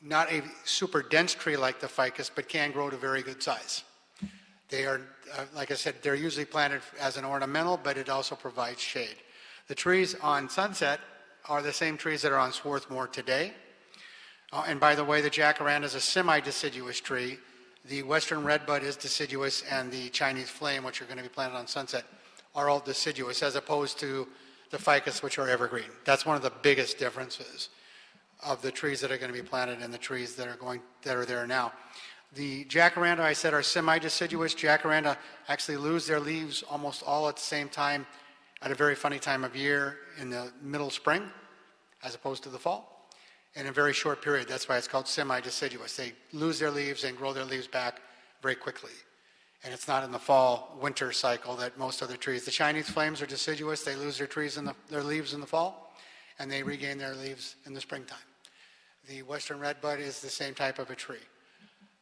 not a super dense tree like the ficus, but can grow to very good size. They are, like I said, they're usually planted as an ornamental, but it also provides shade. The trees on Sunset are the same trees that are on Swarthmore today. And by the way, the jacaranda is a semi-deciduous tree. The western redbud is deciduous, and the Chinese flame, which are going to be planted on Sunset, are all deciduous, as opposed to the ficus, which are evergreen. That's one of the biggest differences of the trees that are going to be planted and the trees that are there now. The jacaranda, I said, are semi-deciduous. Jacaranda actually lose their leaves almost all at the same time at a very funny time of year in the middle spring, as opposed to the fall. In a very short period. That's why it's called semi-deciduous. They lose their leaves and grow their leaves back very quickly. And it's not in the fall-winter cycle that most other trees. The Chinese flames are deciduous. They lose their leaves in the fall, and they regain their leaves in the springtime. The western redbud is the same type of a tree.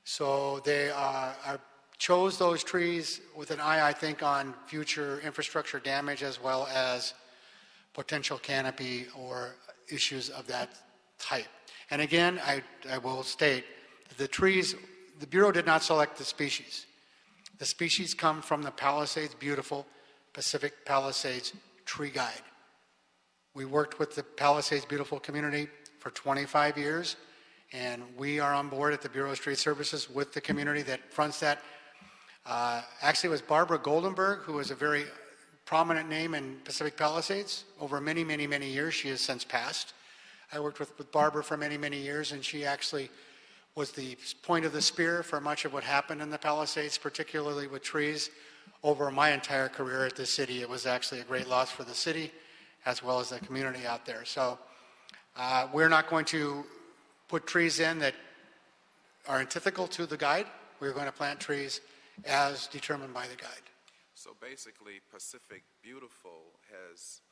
So they chose those trees with an eye, I think, on future infrastructure damage as well as potential canopy or issues of that type. And again, I will state that the trees, the Bureau did not select the species. The species come from the Palisades Beautiful Pacific Palisades Tree Guide. We worked with the Palisades Beautiful community for 25 years, and we are on board at the Bureau of Street Services with the community that fronts that. Actually, it was Barbara Goldenberg, who was a very prominent name in Pacific Palisades over many, many, many years. She has since passed. I worked with Barbara for many, many years, and she actually was the point of the spear for much of what happened in the Palisades, particularly with trees. Over my entire career at the city, it was actually a great loss for the city as well as the community out there. So we're not going to put trees in that are antithetical to the guide. We're going to plant trees as determined by the guide. So basically, Pacific Beautiful has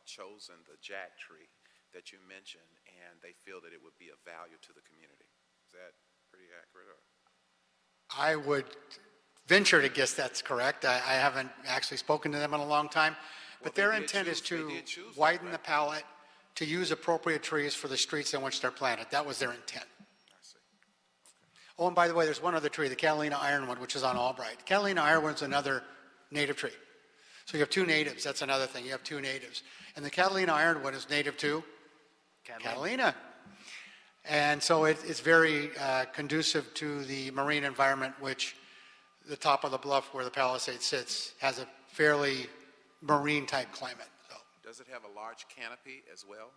chosen the jack tree that you mentioned, and they feel that it would be of value to the community. Is that pretty accurate? Or? I would venture to guess that's correct. I haven't actually spoken to them in a long time, but their intent is to widen the palette, to use appropriate trees for the streets in which they're planted. That was their intent. I see. Okay. Oh, and by the way, there's one other tree, the Catalina ironwood, which is on Albright. Catalina ironwood is another native tree. So you have two natives. That's another thing. You have two natives. And the Catalina ironwood is native to Catalina. And so it's very conducive to the marine environment, which the top of the bluff where the Palisade sits has a fairly marine-type climate. So. Does it have a large canopy as well?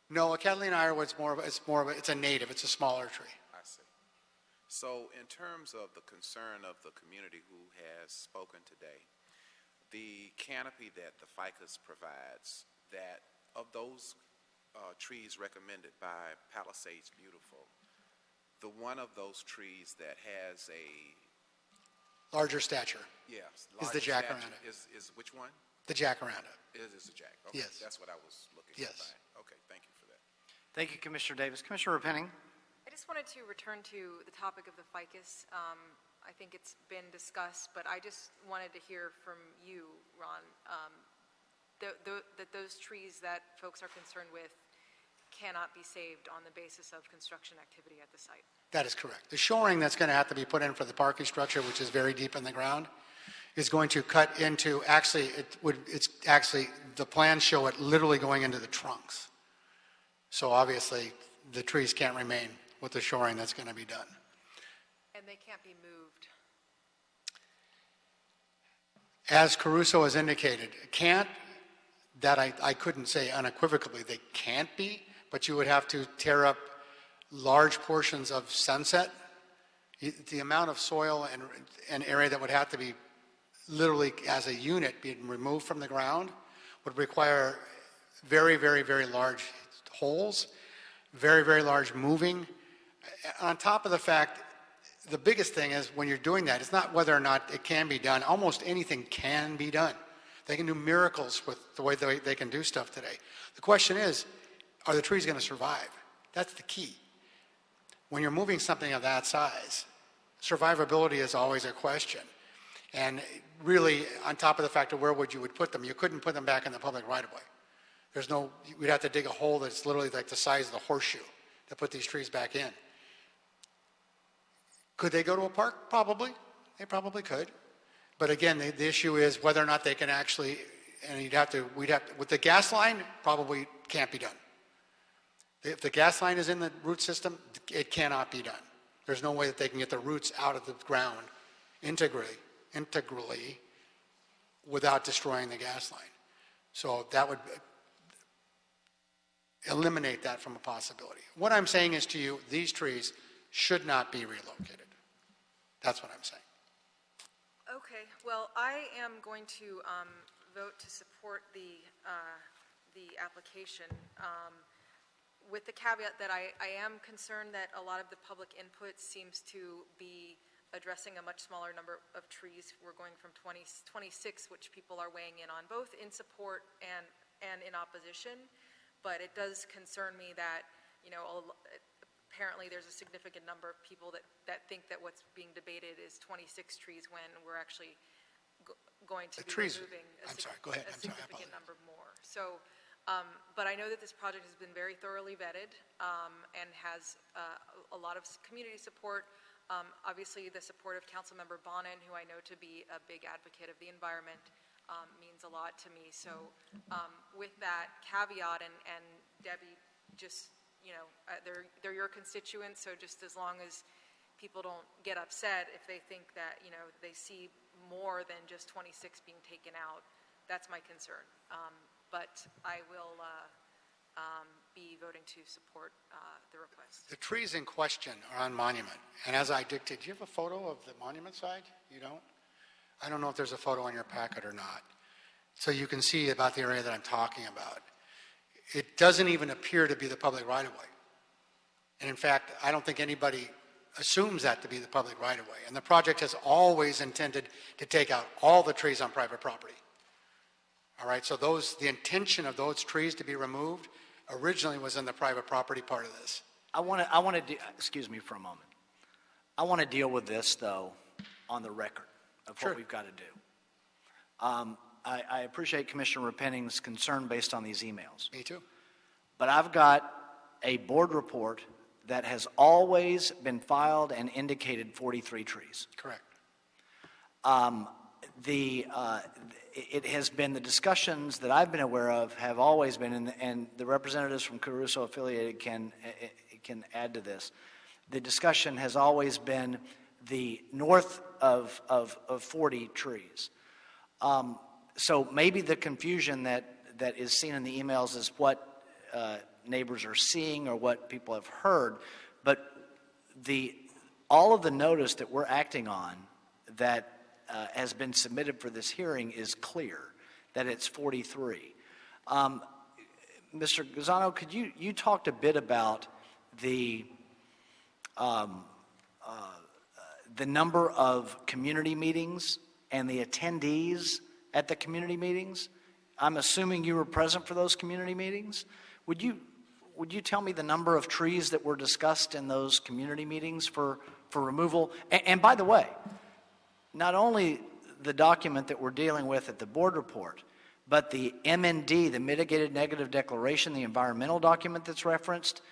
No, a Catalina ironwood it's a native. It's a smaller tree. I see. So in terms of the concern of the community who has spoken today, the canopy that the ficus provides, that of those trees recommended by Palisades Beautiful, the one of those trees that has a larger stature, yes, is the jacaranda. Is which one? The jacaranda. It is a jack. Okay. Yes. That's what I was looking yes. to find. Okay, thank you for that. Thank you, Commissioner Davis. Commissioner Repenning. I just wanted to return to the topic of the ficus. I think it's been discussed, but I just wanted to hear from you, Ron, that those trees that folks are concerned with cannot be saved on the basis of construction activity at the site. That is correct. The shoring that's going to have to be put in for the parking structure, which is very deep in the ground, is going to cut into, the plans show it literally going into the trunks. So obviously, the trees can't remain with the shoring that's going to be done. And they can't be moved. As Caruso has indicated, I couldn't say unequivocally they can't be, but you would have to tear up large portions of Sunset. The amount of soil and area that would have to be literally as a unit being removed from the ground would require very, very, very large holes, very, very large moving. On top of the fact, the biggest thing is when you're doing that, it's not whether or not it can be done. Almost anything can be done. They can do miracles with the way they can do stuff today. The question is, are the trees going to survive? That's the key. When you're moving something of that size, survivability is always a question. And really, on top of the fact of where would you put them, you couldn't put them back in the public right-of-way. We'd have to dig a hole that's literally like the size of the horseshoe to put these trees back in. Could they go to a park? Probably. They probably could. But again, the issue is whether or not they can actually, and with the gas line, probably can't be done. If the gas line is in the root system, it cannot be done. There's no way that they can get the roots out of the ground integrally without destroying the gas line. So that would eliminate that from a possibility. What I'm saying is to you, these trees should not be relocated. That's what I'm saying. Okay, well, I am going to vote to support the application with the caveat that I am concerned that a lot of the public input seems to be addressing a much smaller number of trees. We're going from 26, which people are weighing in on, both in support and in opposition. But it does concern me that, apparently there's a significant number of people that think that what's being debated is 26 trees when we're actually going to be removing a significant number more. So, but I know that this project has been very thoroughly vetted and has a lot of community support. Obviously, the support of Councilmember Bonin, who I know to be a big advocate of the environment, means a lot to me. So with that caveat, and Debbie, just, they're your constituents, so just as long as people don't get upset if they think that, they see more than just 26 being taken out, that's my concern. But I will be voting to support the request. The trees in question are on Monument. And as I dictate, do you have a photo of the Monument side? You don't? I don't know if there's a photo on your packet or not. So you can see about the area that I'm talking about. It doesn't even appear to be the public right-of-way. And in fact, I don't think anybody assumes that to be the public right-of-way. And the project has always intended to take out all the trees on private property. All right, so the intention of those trees to be removed originally was in the private property part of this. Excuse me for a moment. I want to deal with this, though, on the record of what we've got to do. I appreciate Commissioner Repenning's concern based on these emails. Me too. But I've got a board report that has always been filed and indicated 43 trees. Correct. It has been, the discussions that I've been aware of have always been, and the representatives from Caruso affiliated can add to this. The discussion has always been the north of 40 trees. So maybe the confusion that is seen in the emails is what neighbors are seeing or what people have heard, but all of the notice that we're acting on that has been submitted for this hearing is clear, that it's 43. Mr. Gazzano, could you talked a bit about the number of community meetings and the attendees at the community meetings? I'm assuming you were present for those community meetings. Would you tell me the number of trees that were discussed in those community meetings for removal? And by the way, not only the document that we're dealing with at the board report, but the MND, the Mitigated Negative Declaration, the environmental document that's referenced,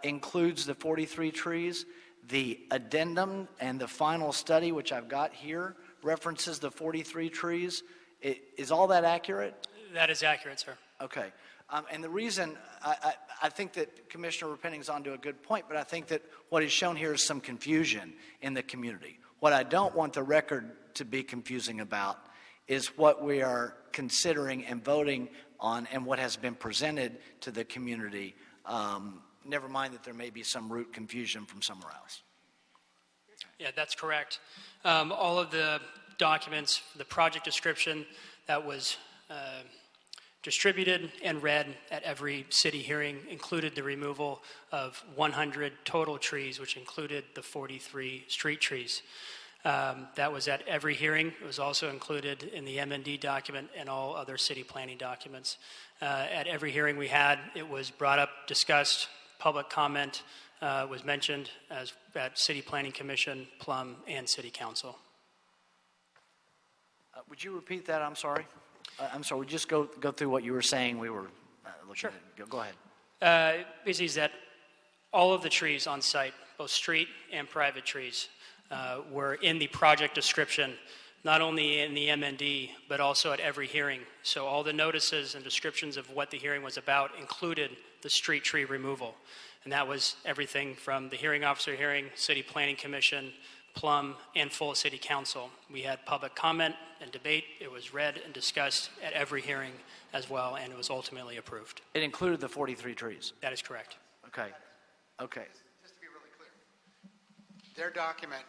includes the 43 trees. The addendum and the final study, which I've got here, references the 43 trees. Is all that accurate? That is accurate, sir. Okay. And the reason, I think that Commissioner Repenning's onto a good point, but I think that what is shown here is some confusion in the community. What I don't want the record to be confusing about is what we are considering and voting on and what has been presented to the community. Never mind that there may be some root confusion from somewhere else. Yeah, that's correct. All of the documents, the project description that was distributed and read at every city hearing included the removal of 100 total trees, which included the 43 street trees. That was at every hearing. It was also included in the MND document and all other city planning documents. At every hearing we had, it was brought up, discussed, public comment was mentioned at City Planning Commission, Plum, and City Council. Would you repeat that? I'm sorry. I'm sorry. Would you just go through what you were saying? We were looking at it. Go ahead. Basically is that all of the trees on site, both street and private trees, were in the project description, not only in the MND, but also at every hearing. So all the notices and descriptions of what the hearing was about included the street tree removal. And that was everything from the hearing officer hearing, City Planning Commission, Plum, and full City Council. We had public comment and debate. It was read and discussed at every hearing as well, and it was ultimately approved. It included the 43 trees. That is correct. Okay. Okay. Just to be really clear, their document,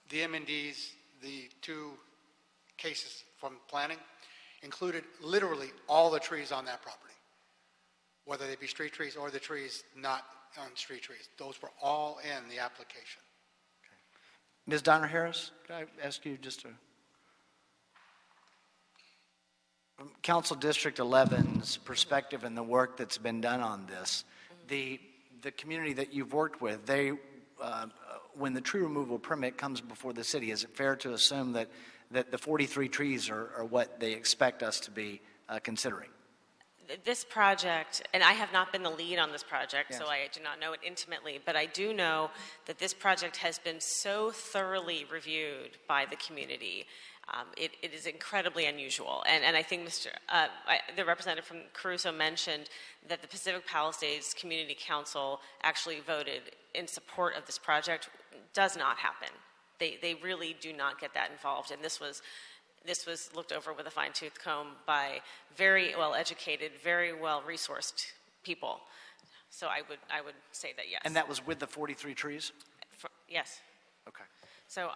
the M&Ds, the two cases from planning, included literally all the trees on that property, whether they be street trees or the trees not on street trees. Those were all in the application. Ms. Donner Harris, can I ask you just to... From Council District 11's perspective and the work that's been done on this, the community that you've worked with, they, when the tree removal permit comes before the city, is it fair to assume that the 43 trees are what they expect us to be considering? This project, and I have not been the lead on this project, so I do not know it intimately, but I do know that this project has been so thoroughly reviewed by the community. It is incredibly unusual. And I think the representative from Caruso mentioned that the Pacific Palisades Community Council actually voted in support of this project. Does not happen. They really do not get that involved, and this was looked over with a fine-tooth comb by very well-educated, very well-resourced people. So I would say that yes. And that was with the 43 trees? Yes. Okay. So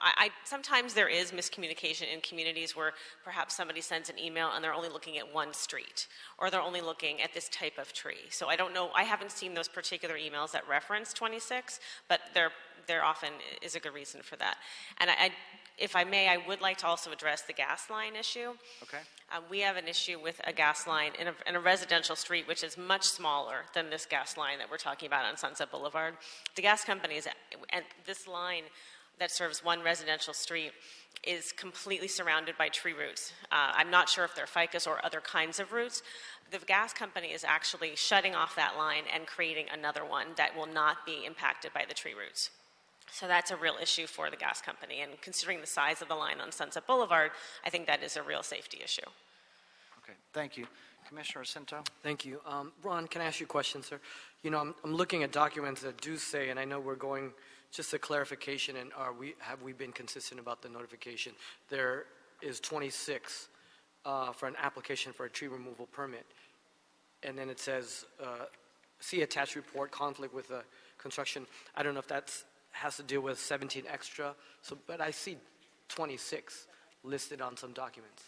sometimes there is miscommunication in communities where perhaps somebody sends an email and they're only looking at one street, or they're only looking at this type of tree. So I don't know, I haven't seen those particular emails that reference 26, but there often is a good reason for that. And if I may, I would like to also address the gas line issue. Okay. We have an issue with a gas line in a residential street, which is much smaller than this gas line that we're talking about on Sunset Boulevard. The gas company and this line that serves one residential street is completely surrounded by tree roots. I'm not sure if they're ficus or other kinds of roots. The gas company is actually shutting off that line and creating another one that will not be impacted by the tree roots. So that's a real issue for the gas company. And considering the size of the line on Sunset Boulevard, I think that is a real safety issue. Okay, thank you. Commissioner Cinto? Thank you. Ron, can I ask you a question, sir? You know, I'm looking at documents that do say, and I know we're going, just a clarification, and have we been consistent about the notification? There is 26 for an application for a tree removal permit. And then it says, see attached report, conflict with the construction. I don't know if that has to deal with 17 extra, but I see 26 listed on some documents.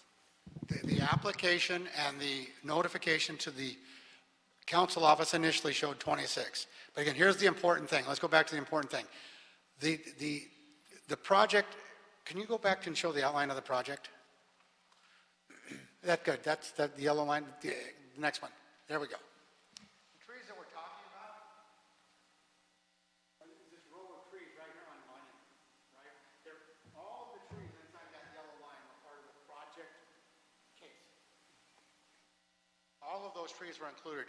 The application and the notification to the council office initially showed 26. But again, here's the important thing. Let's go back to the important thing. The project, can you go back and show the outline of the project? That's good. That's the yellow line. The next one. There we go. The trees that we're talking about, this row of trees right here on Monument, right? All the trees inside that yellow line were part of the project case. All of those trees were included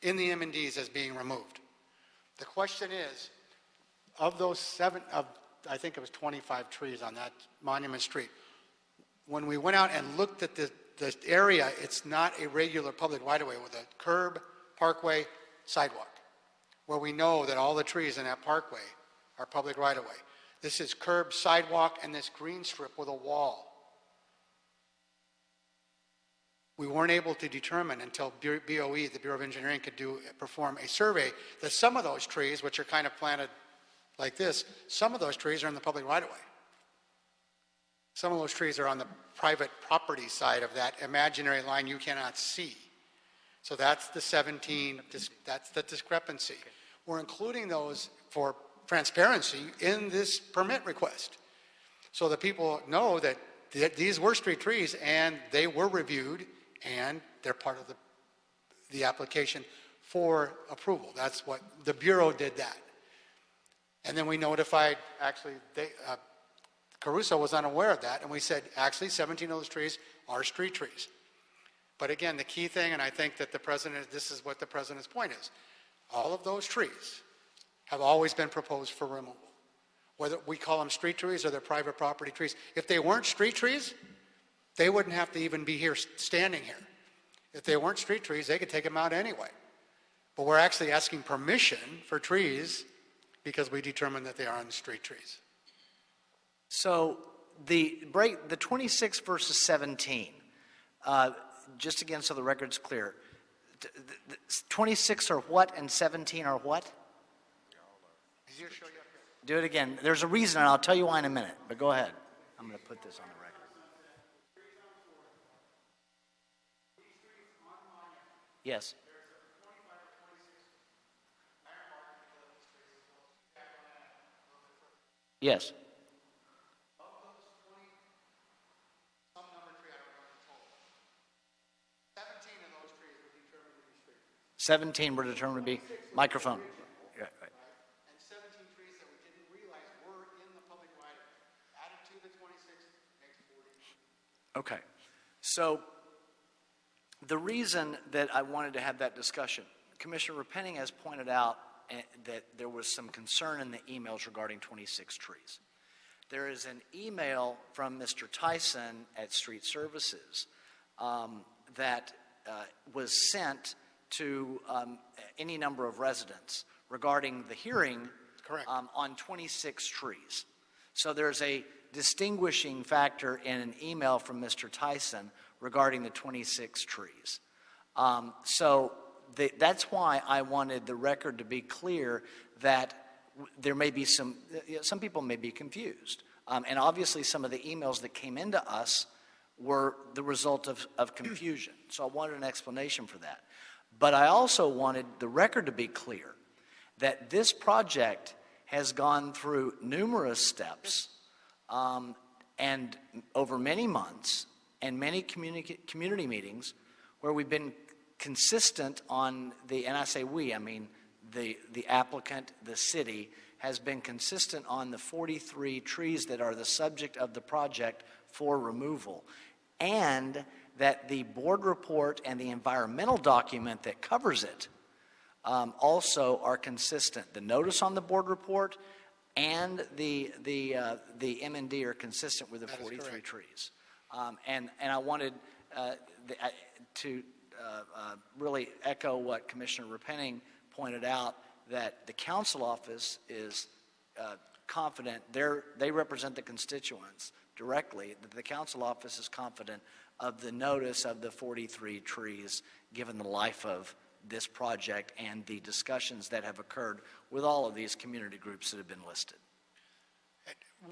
in the M&Ds as being removed. The question is, of those I think it was 25 trees on that Monument Street, when we went out and looked at the area, it's not a regular public right-of-way with a curb, parkway, sidewalk, where we know that all the trees in that parkway are public right-of-way. This is curb, sidewalk, and this green strip with a wall. We weren't able to determine until BOE, the Bureau of Engineering, could perform a survey that some of those trees, which are kind of planted like this, some of those trees are in the public right-of-way. Some of those trees are on the private property side of that imaginary line you cannot see. So that's the 17, that's the discrepancy. Okay. We're including those for transparency in this permit request, so that people know that these were street trees and they were reviewed and they're part of the application for approval. That's what the Bureau did that. And then we notified, actually, Caruso was unaware of that, and we said, actually, 17 of those trees are street trees. But again, the key thing, and I think that this is what the president's point is, all of those trees have always been proposed for removal. Whether we call them street trees or they're private property trees. If they weren't street trees, they wouldn't have to even be here, standing here. If they weren't street trees, they could take them out anyway. But we're actually asking permission for trees because we determined that they are street trees. So the 26 versus 17, just again so the record's clear, 26 are what and 17 are what? Do it again. There's a reason, and I'll tell you why in a minute, but go ahead. I'm going to put this on the record. Yes. Yes. 17 were determined to be microphone. Yeah, right. And 17 trees that we didn't realize were in the public right of way. Added to the 26 makes 40. Okay. So the reason that I wanted to have that discussion, Commissioner Repenning has pointed out that there was some concern in the emails regarding 26 trees. There is an email from Mr. Tyson at Street Services that was sent to any number of residents regarding the hearing on 26 trees. So there's a distinguishing factor in an email from Mr. Tyson regarding the 26 trees. That's why I wanted the record to be clear that there may be some people may be confused. And obviously some of the emails that came into us were the result of confusion. So I wanted an explanation for that. But I also wanted the record to be clear that this project has gone through numerous steps and over many months and many community meetings where we've been consistent on and I say we, I mean the applicant, the city, has been consistent on the 43 trees that are the subject of the project for removal, and that the board report and the environmental document that covers it also are consistent. The notice on the board report and the M&D are consistent with the 43 trees. And I wanted to really echo what Commissioner Repenning pointed out, that the council office is confident. They represent the constituents directly. That the council office is confident of the notice of the 43 trees given the life of this project and the discussions that have occurred with all of these community groups that have been listed.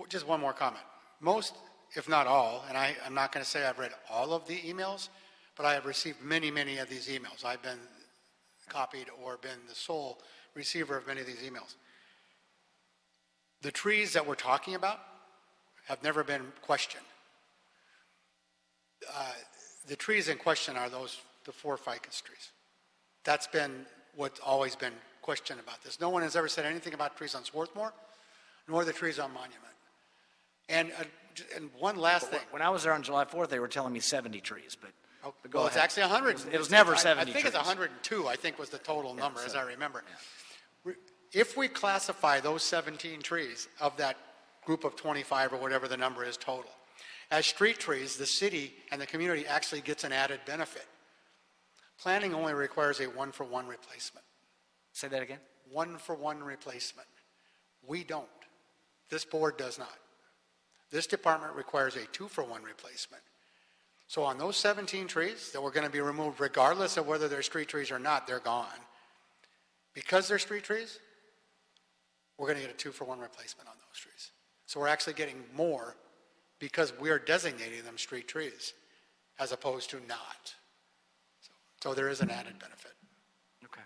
Just one more comment. Most, if not all, and I'm not going to say I've read all of the emails, but I have received many, many of these emails. I've been copied or been the sole receiver of many of these emails. The trees that we're talking about have never been questioned. The trees in question are the 4 ficus trees. That's been what's always been questioned about this. No one has ever said anything about trees on Swarthmore, nor the trees on Monument. And one last thing. When I was there on July 4th, they were telling me 70 trees, but go ahead. It's actually 100. It was never 70 I think trees. it's 102, I think was the total number, as I remember. Yeah. If we classify those 17 trees of that group of 25 or whatever the number is total as street trees, the city and the community actually gets an added benefit. Planning only requires a 1-for-1 replacement. Say that again? 1-for-1 replacement. We don't. This board does not. This department requires a 2-for-1 replacement. So on those 17 trees that were going to be removed, regardless of whether they're street trees or not, they're gone. Because they're street trees, we're going to get a 2-for-1 replacement on those trees. So we're actually getting more because we're designating them street trees as opposed to not. So there is an added benefit. Okay.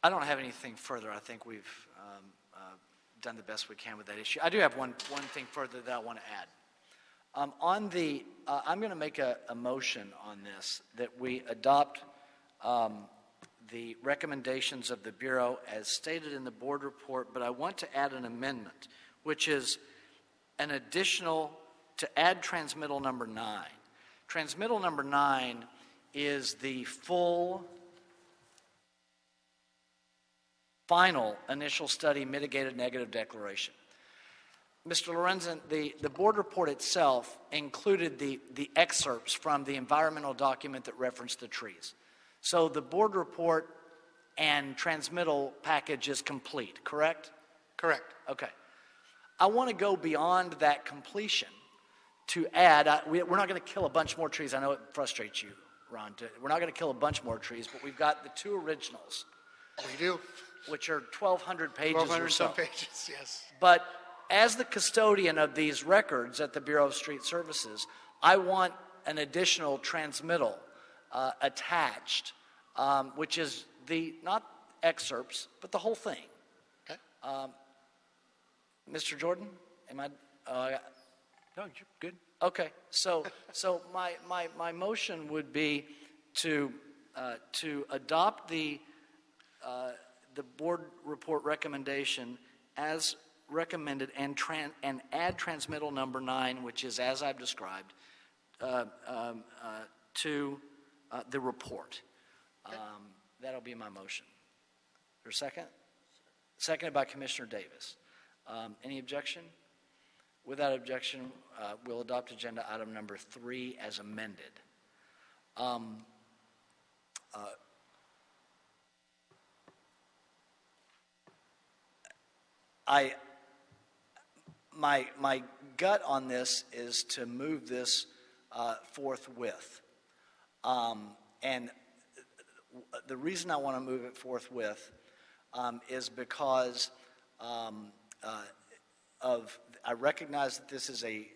I don't have anything further. I think we've done the best we can with that issue. I do have one thing further that I want to add. I'm going to make a motion on this that we adopt the recommendations of the Bureau as stated in the board report, but I want to add an amendment, which is an additional to add transmittal number 9. Transmittal number 9 is the full final initial study mitigated negative declaration. Mr. Lorenzen, the board report itself included the excerpts from the environmental document that referenced the trees. So the board report and transmittal package is complete, correct? Correct. Okay. I want to go beyond that completion to add, we're not going to kill a bunch more trees. I know it frustrates you, Ron. We're not going to kill a bunch more trees, but we've got the 2 originals. We do. Which are 1,200 pages 1,200 or so. some pages, yes. But as the custodian of these records at the Bureau of Street Services, I want an additional transmittal attached, which is not excerpts, but the whole thing. Okay. Mr. Jordan, am I? No, you're good. Okay. So my motion would be to adopt the board report recommendation as recommended and add transmittal number 9, which is as I've described, to the report. Okay. That'll be my motion. Is there a second? Seconded by Commissioner Davis. Any objection? Without objection, we'll adopt agenda item number 3 as amended. My gut on this is to move this forthwith. And the reason I want to move it forthwith is because I recognize that this is a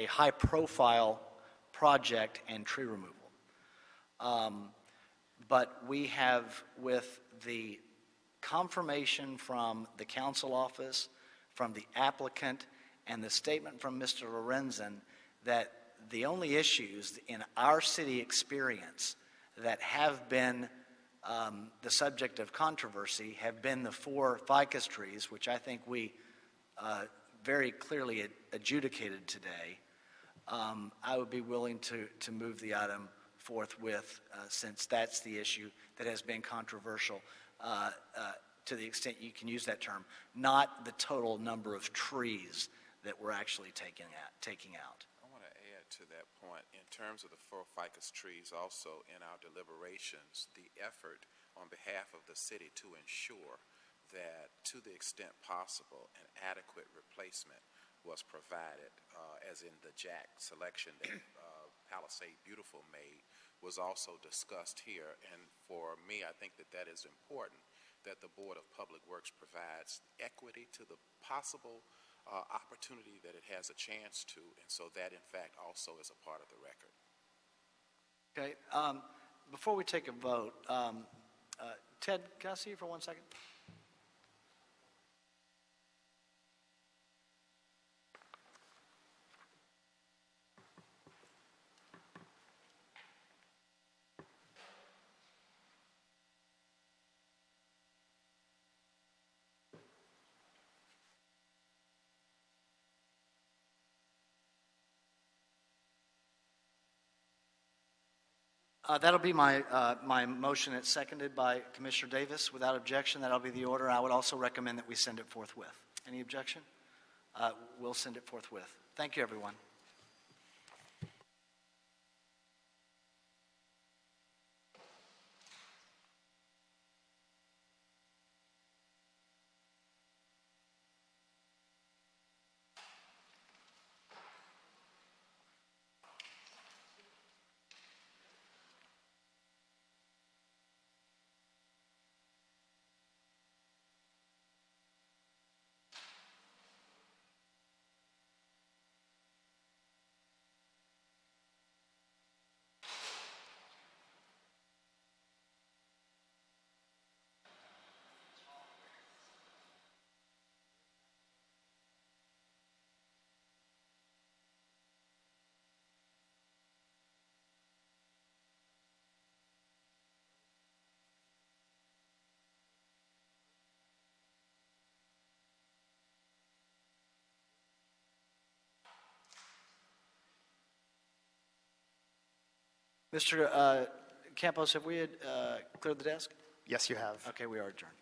high-profile project and tree removal. But we have, with the confirmation from the council office, from the applicant, and the statement from Mr. Lorenzen that the only issues in our city experience that have been the subject of controversy have been the 4 ficus trees, which I think we very clearly adjudicated today. I would be willing to move the item forthwith since that's the issue that has been controversial to the extent you can use that term, not the total number of trees that we're actually taking out. I want to add to that point, in terms of the 4 ficus trees, also in our deliberations, the effort on behalf of the city to ensure that, to the extent possible, an adequate replacement was provided, as in the Jack selection that Palisade Beautiful made, was also discussed here. And for me, I think that is important, that the Board of Public Works provides equity to the possible opportunity that it has a chance to, and so that, in fact, also is a part of the record. Okay. Before we take a vote, Ted, can I see you for 1 second? That'll be my motion. It's seconded by Commissioner Davis. Without objection, that'll be the order. I would also recommend that we send it forthwith. Any objection? We'll send it forthwith. Thank you, everyone. Mr. Campos, have we cleared the desk? Yes, you have. Okay, we are adjourned.